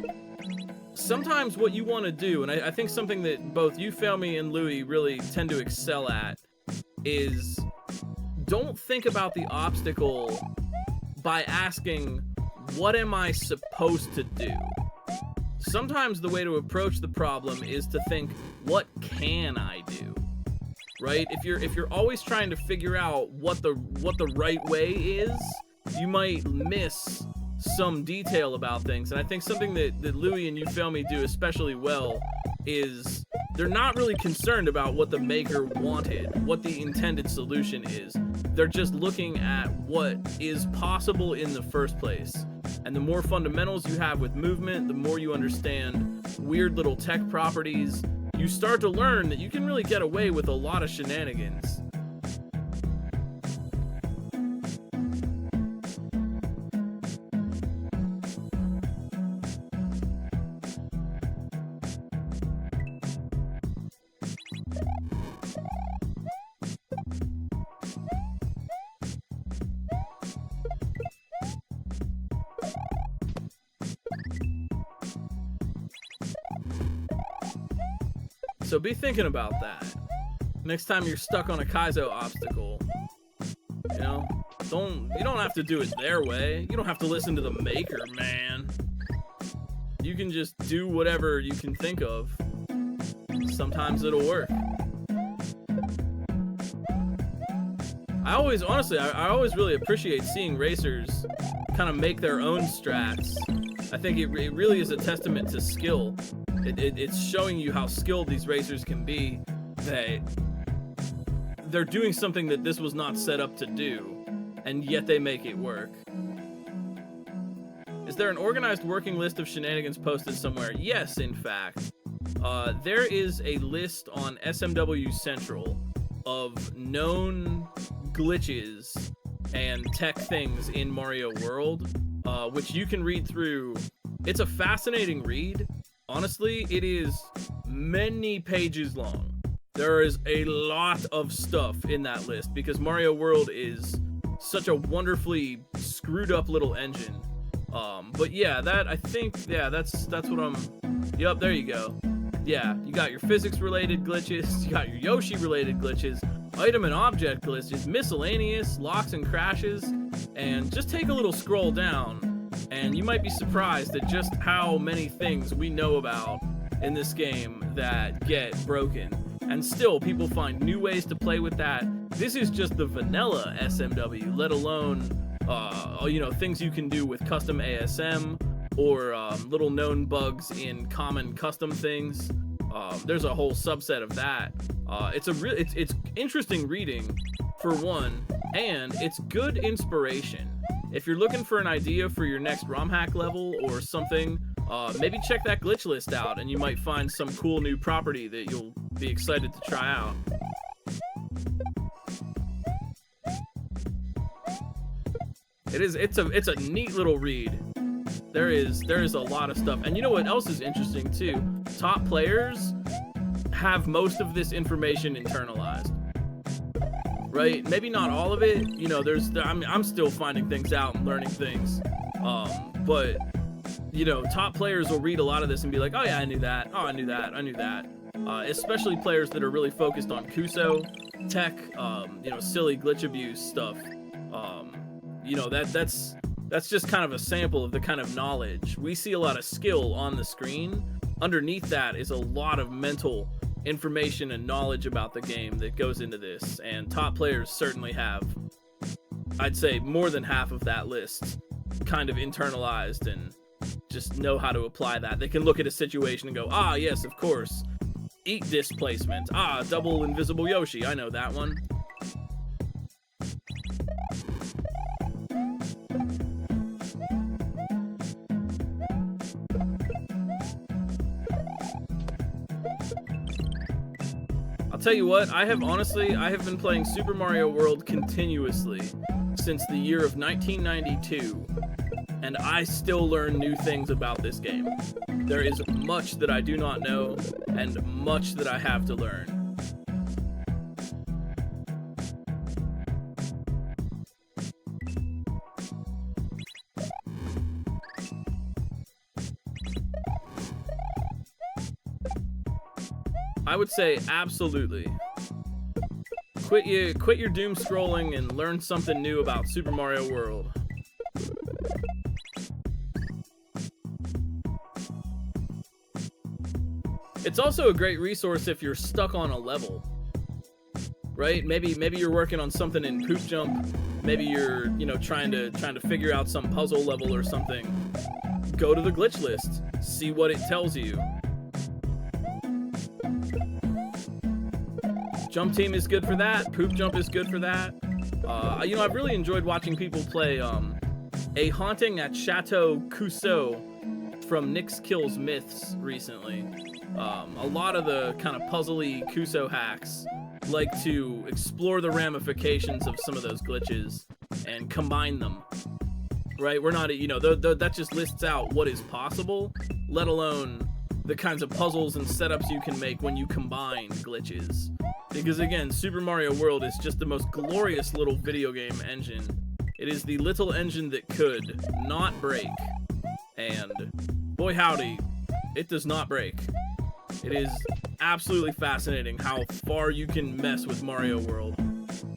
sometimes what you want to do, and I think something that both you, Failme, and Louis really tend to excel at, is don't think about the obstacle by asking, what am I supposed to do? Sometimes the way to approach the problem is to think, what can I do? Right? If you're always trying to figure out what the right way is, you might miss some detail about things. And I think something that Louis and you, Failme, do especially well is they're not really concerned about what the maker wanted, what the intended solution is. They're just looking at what is possible in the first place. And the more fundamentals you have with movement, the more you understand weird little tech properties, you start to learn that you can really get away with a lot of shenanigans. So be thinking about that. Next time you're stuck on a Kaizo obstacle, you know, you don't have to do it their way. You don't have to listen to the maker, man. You can just do whatever you can think of. Sometimes it'll work. I always really appreciate seeing racers kind of make their own strats. I think it really is a testament to skill. It's showing you how skilled these racers can be, that they're doing something that this was not set up to do, and yet they make it work. Is there an organized working list of shenanigans posted somewhere? Yes, in fact. There is a list on SMW Central of known glitches and tech things in Mario World, which you can read through. It's a fascinating read. Honestly, it is many pages long. There is a lot of stuff in that list because Mario World is such a wonderfully screwed up little engine. But yeah, that's what I'm. Yep, there you go. Yeah, you got your physics-related glitches, you got your Yoshi-related glitches, item and object glitches, miscellaneous, locks and crashes, and just take a little scroll down, and you might be surprised at just how many things we know about in this game that get broken. And still, people find new ways to play with that. This is just the vanilla SMW, let alone, things you can do with custom ASM, or little known bugs in common custom things. There's a whole subset of that. It's interesting reading for one, and it's good inspiration. If you're looking for an idea for your next ROM hack level or something, maybe check that glitch list out, and you might find some cool new property that you'll be excited to try out. It's a neat little read. There is a lot of stuff. And you know what else is interesting too? Top players have most of this information internalized. Right? Maybe not all of it. You know, I'm still finding things out and learning things. But you know, top players will read a lot of this and be like, oh yeah, I knew that. Oh, I knew that. I knew that. Especially players that are really focused on Kuso, tech, silly glitch abuse stuff. That's just kind of a sample of the kind of knowledge. We see a lot of skill on the screen. Underneath that is a lot of mental information and knowledge about the game that goes into this, and top players certainly have, I'd say, more than half of that list kind of internalized and just know how to apply that. They can look at a situation and go, ah, yes, of course, eat displacement. Ah, double invisible Yoshi, I know that one. Tell you what, I have been playing Super Mario World continuously since the year of 1992, and I still learn new things about this game. There is much that I do not know, and much that I have to learn. I would say absolutely. Quit your doom scrolling and learn something new about Super Mario World. It's also a great resource if you're stuck on a level. Right? Maybe you're working on something in Poop Jump. Maybe you're, trying to figure out some puzzle level or something. Go to the glitch list. See what it tells you. Jump Team is good for that. Poop Jump is good for that. I've really enjoyed watching people play A Haunting at Chateau Kuso from Nyx Kills Myths recently. A lot of the kind of puzzly Kuso hacks like to explore the ramifications of some of those glitches and combine them. Right? We're not, that just lists out what is possible, let alone the kinds of puzzles and setups you can make when you combine glitches. Because again, Super Mario World is just the most glorious little video game engine. It is the little engine that could not break. And boy howdy, it does not break. It is absolutely fascinating how far you can mess with Mario World.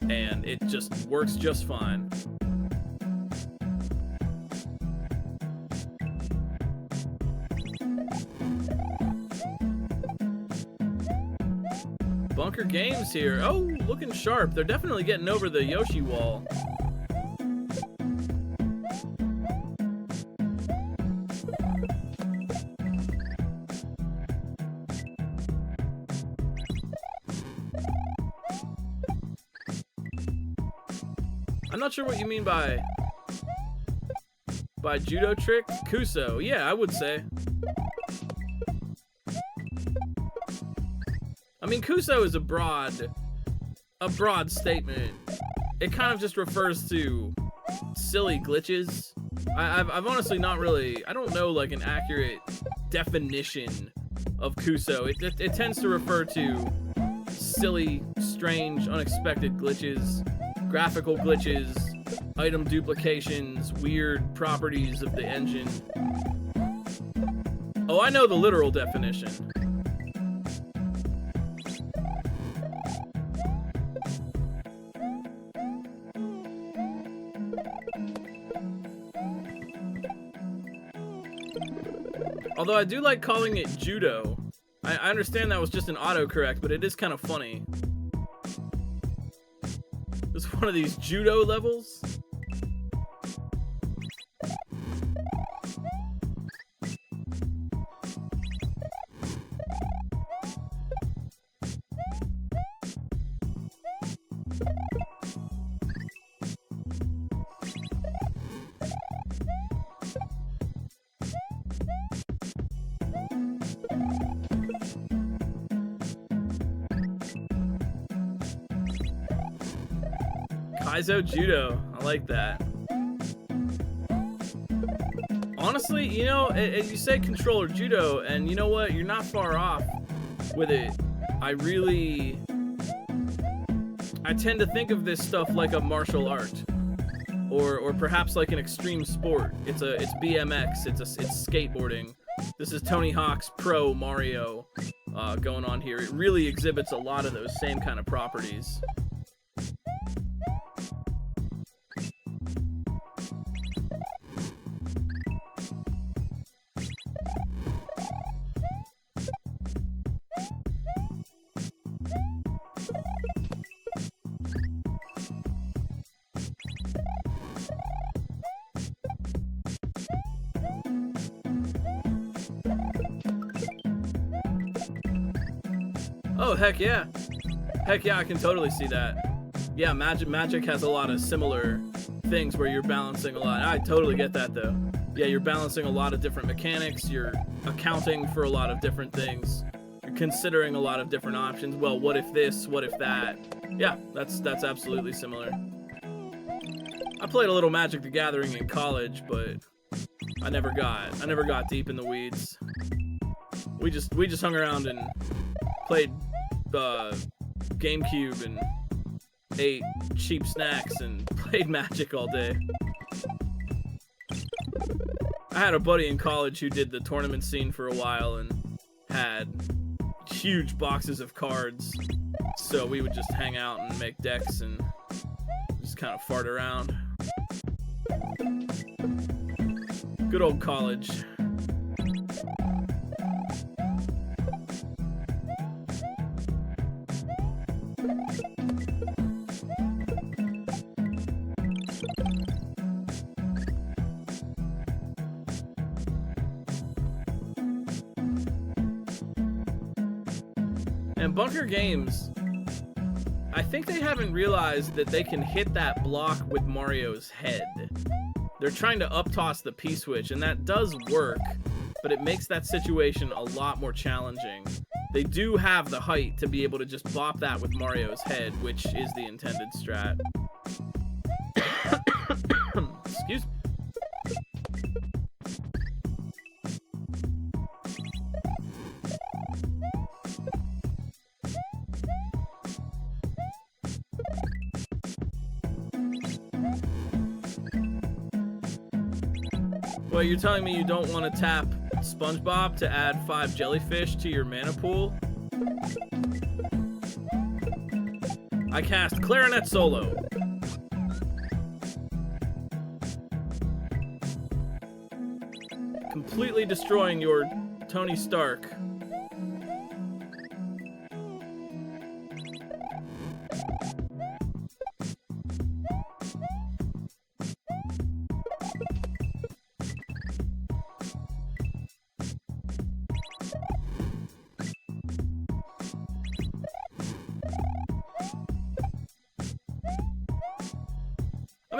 And it just works just fine. Bunker Games here. Oh, looking sharp. They're definitely getting over the Yoshi wall. I'm not sure what you mean by judo trick. Kuso, yeah, I would say. I mean, Kuso is a broad statement. It kind of just refers to silly glitches. I've honestly not really, I don't know like an accurate definition of Kuso. It tends to refer to silly, strange, unexpected glitches, graphical glitches, item duplications, weird properties of the engine. Oh, I know the literal definition. Although I do like calling it judo. I understand that was just an autocorrect, but it is kind of funny. It's one of these judo levels. Kaizo Judo, I like that. Honestly, you know, you say controller judo, and you know what? You're not far off with it. I tend to think of this stuff like a martial art, or perhaps like an extreme sport. It's BMX. It's skateboarding. This is Tony Hawk's Pro Mario going on here. It really exhibits a lot of those same kind of properties. Oh, heck yeah. Heck yeah, I can totally see that. Yeah, Magic has a lot of similar things where you're balancing a lot. I totally get that, though. Yeah, you're balancing a lot of different mechanics. You're accounting for a lot of different things. You're considering a lot of different options. Well, what if this? What if that? Yeah, that's absolutely similar. I played a little Magic the Gathering in college, but I never got deep in the weeds. We just hung around and played GameCube and ate cheap snacks and played Magic all day. I had a buddy in college who did the tournament scene for a while and had huge boxes of cards, so we would just hang out and make decks and just kind of fart around. Good old college. And Bunker Games, I think they haven't realized that they can hit that block with Mario's head. They're trying to up-toss the P-switch, and that does work, but it makes that situation a lot more challenging. They do have the height to be able to just bop that with Mario's head, which is the intended strat. Excuse me. Well, you're telling me you don't want to tap SpongeBob to add 5 jellyfish to your mana pool? I cast Clarinet Solo. Completely destroying your Tony Stark.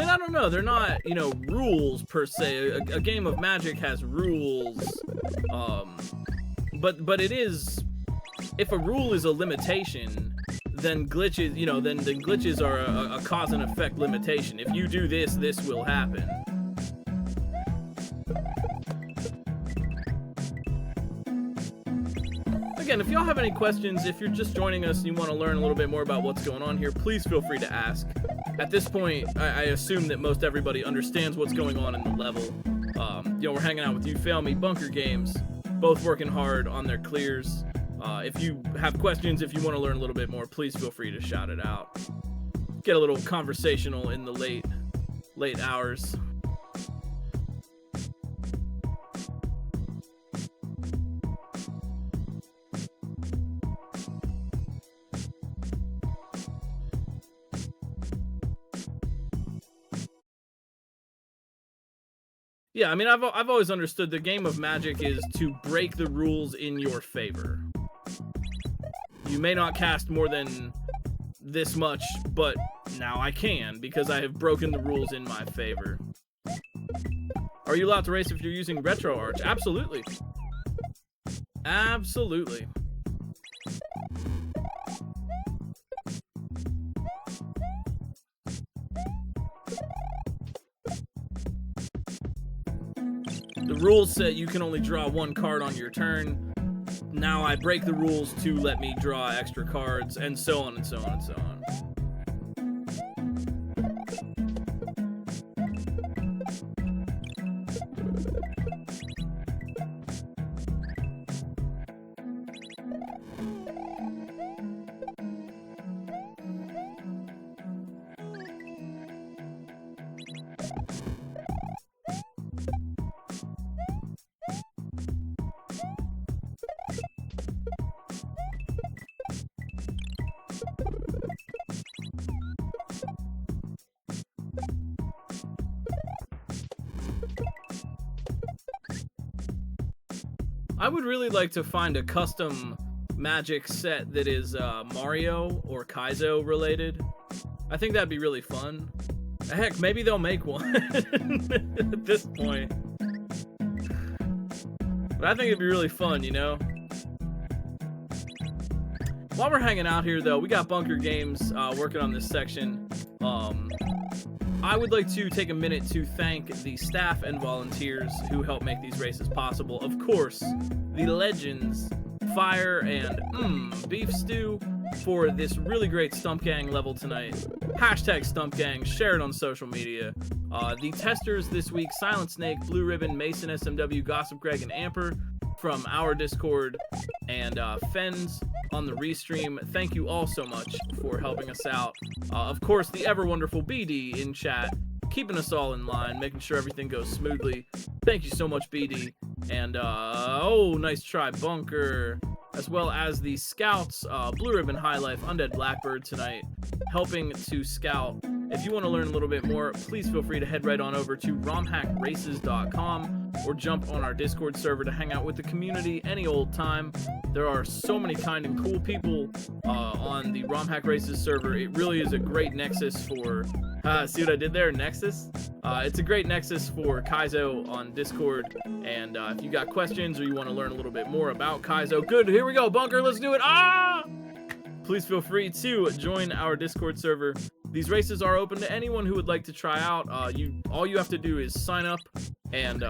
mean, I don't know. They're not, you know, rules per se. A game of Magic has rules. But it is, if a rule is a limitation, then glitches, you know, then glitches are a cause and effect limitation. If you do this, this will happen. Again, if y'all have any questions, if you're just joining us and you want to learn a little bit more about what's going on here, please feel free to ask. At this point, I assume that most everybody understands what's going on in the level. You know, we're hanging out with you, Fail Me, Bunker Games, both working hard on their clears. If you have questions, if you want to learn a little bit more, please feel free to shout it out. Get a little conversational in the late hours. Yeah, I mean, I've always understood the game of Magic is to break the rules in your favor. You may not cast more than this much, but now I can because I have broken the rules in my favor. Are you allowed to race if you're using RHR? Absolutely. Absolutely. The rules say you can only draw one card on your turn. Now I break the rules to let me draw extra cards, and so on and so on and so on. I would really like to find a custom Magic set that is Mario or Kaizo related. I think that'd be really fun. Heck, maybe they'll make one at this point. But I think it'd be really fun, you know? While we're hanging out here, though, we got Bunker Games working on this section. I would like to take a minute to thank the staff and volunteers who help make these races possible. Of course, the legends, Fyre and mmBeefStew, for this really great Stump Gang level tonight. Hashtag Stump Gang, share it on social media. The testers this week, Silent Snake, Blue Ribbon, Mason, SMW, Gossip Greg, and Amper from our Discord, and Fens on the restream. Thank you all so much for helping us out. Of course, the ever wonderful BD in chat, keeping us all in line, making sure everything goes smoothly. Thank you so much, BD. And oh, nice try, Bunker. As well as the scouts, Blue Ribbon, High Life, Undead Blackbird tonight, helping to scout. If you want to learn a little bit more, please feel free to head right on over to romhackraces.com or jump on our Discord server to hang out with the community any old time. There are so many kind and cool people on the RomHack Races server. It really is a great nexus for, see what I did there, nexus? It's a great nexus for Kaizo on Discord, and if you got questions or you want to learn a little bit more about Kaizo, good, here we go, Bunker, let's do it, Please feel free to join our Discord server. These races are open to anyone who would like to try out. All you have to do is sign up, and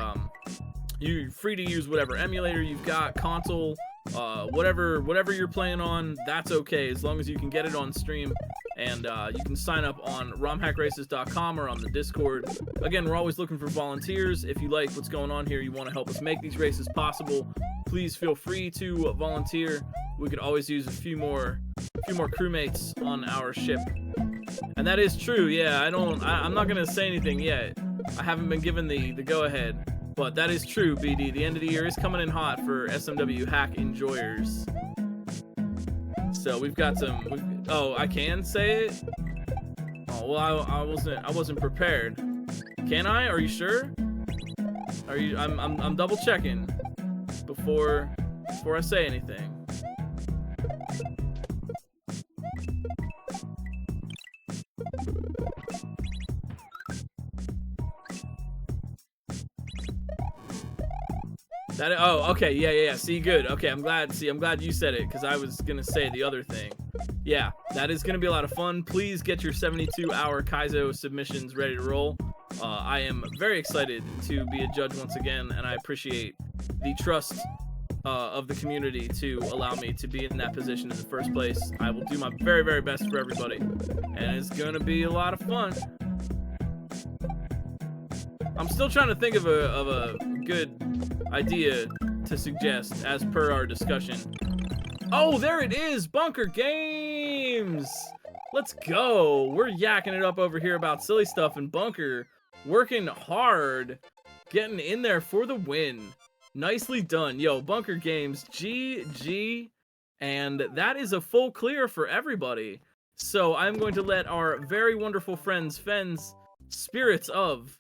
you're free to use whatever emulator you've got, console, whatever you're playing on, that's okay, as long as you can get it on stream. And you can sign up on romhackraces.com or on the Discord. Again, we're always looking for volunteers. If you like what's going on here, you want to help us make these races possible, please feel free to volunteer. We could always use a few more crewmates on our ship. And that is true, yeah, I'm not gonna say anything yet. I haven't been given the go-ahead, but that is true, BD. The end of the year is coming in hot for SMW hack enjoyers. So we've got some, oh, I can say it? Oh, well, I wasn't prepared. Can I? Are you sure? Are you, I'm double checking before I say anything. Oh, okay, yeah. See, good. Okay, I'm glad you said it, because I was gonna say the other thing. Yeah, that is gonna be a lot of fun. Please get your 72-hour Kaizo submissions ready to roll. I am very excited to be a judge once again, and I appreciate the trust of the community to allow me to be in that position in the first place. I will do my very, very best for everybody, and it's gonna be a lot of fun. I'm still trying to think of a good idea to suggest as per our discussion. Oh, there it is! Bunker Games! Let's go! We're yakking it up over here about silly stuff, and Bunker working hard, getting in there for the win. Nicely done. Yo, Bunker Games, GG, and that is a full clear for everybody. So I'm going to let our very wonderful friends, Fen, Spirits of,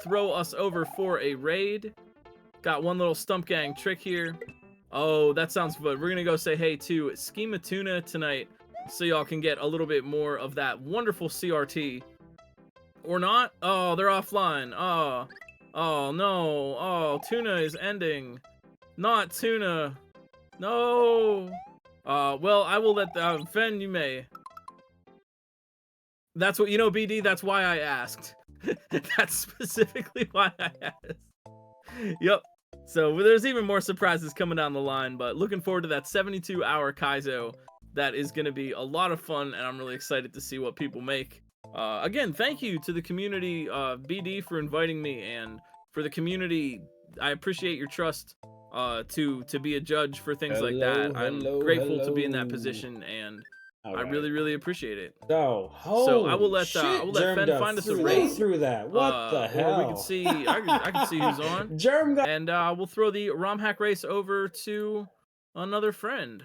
throw us over for a raid. Got one little stump gang trick here. Oh, that sounds good. We're gonna go say hey to Schema Tuna tonight, so y'all can get a little bit more of that wonderful CRT. Or not? Oh, they're offline. Oh no. Oh, Tuna is ending. Not Tuna. No. Well, I will let Fen, you may. That's what, you know, BD, that's why I asked. That's specifically why I asked. Yep. So there's even more surprises coming down the line, but looking forward to that 72-hour Kaizo. That is going to be a lot of fun, and I'm really excited to see what people make. Again, thank you to the community, BD, for inviting me, and for the community, I appreciate your trust to be a judge for things like that. I'm grateful to be in that position, and I really, really appreciate it. So I will let Fen find us a raid through that. What the hell? Or we can see. I can see who's on. Germ got, and we'll throw the ROM hack race over to another friend.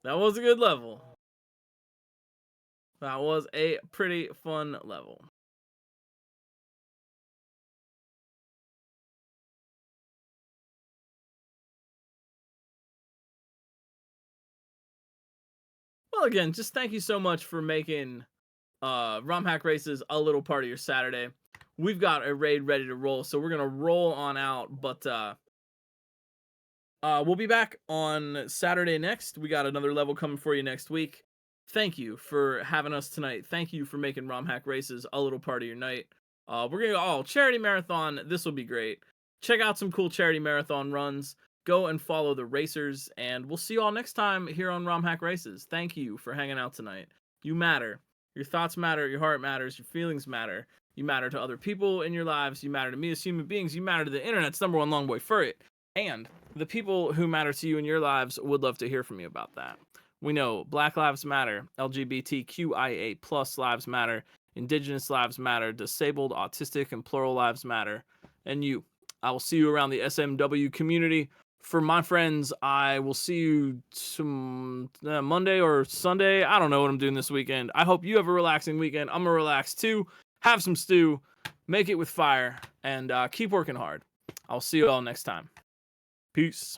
That was a good level. That was a pretty fun level. Well, again, just thank you so much for making ROM hack races a little part of your Saturday. We've got a raid ready to roll, so we're gonna roll on out, but we'll be back on Saturday next. We got another level coming for you next week. Thank you for having us tonight. Thank you for making ROM hack races a little part of your night. We're gonna go charity marathon. This will be great. Check out some cool charity marathon runs. Go and follow the racers, and we'll see you all next time here on ROM hack races. Thank you for hanging out tonight. You matter. Your thoughts matter. Your heart matters. Your feelings matter. You matter to other people in your lives. You matter to me as human beings. You matter to the internet's +1 long boy for it. And the people who matter to you in your lives would love to hear from you about that. We know Black Lives Matter, LGBTQIA+ lives matter, Indigenous lives matter, disabled, autistic, and plural lives matter. And you. I will see you around the SMW community. For my friends, I will see you some Monday or Sunday. I don't know what I'm doing this weekend. I hope you have a relaxing weekend. I'm going to relax too. Have some stew. Make it with fire. And keep working hard. I'll see you all next time. Peace.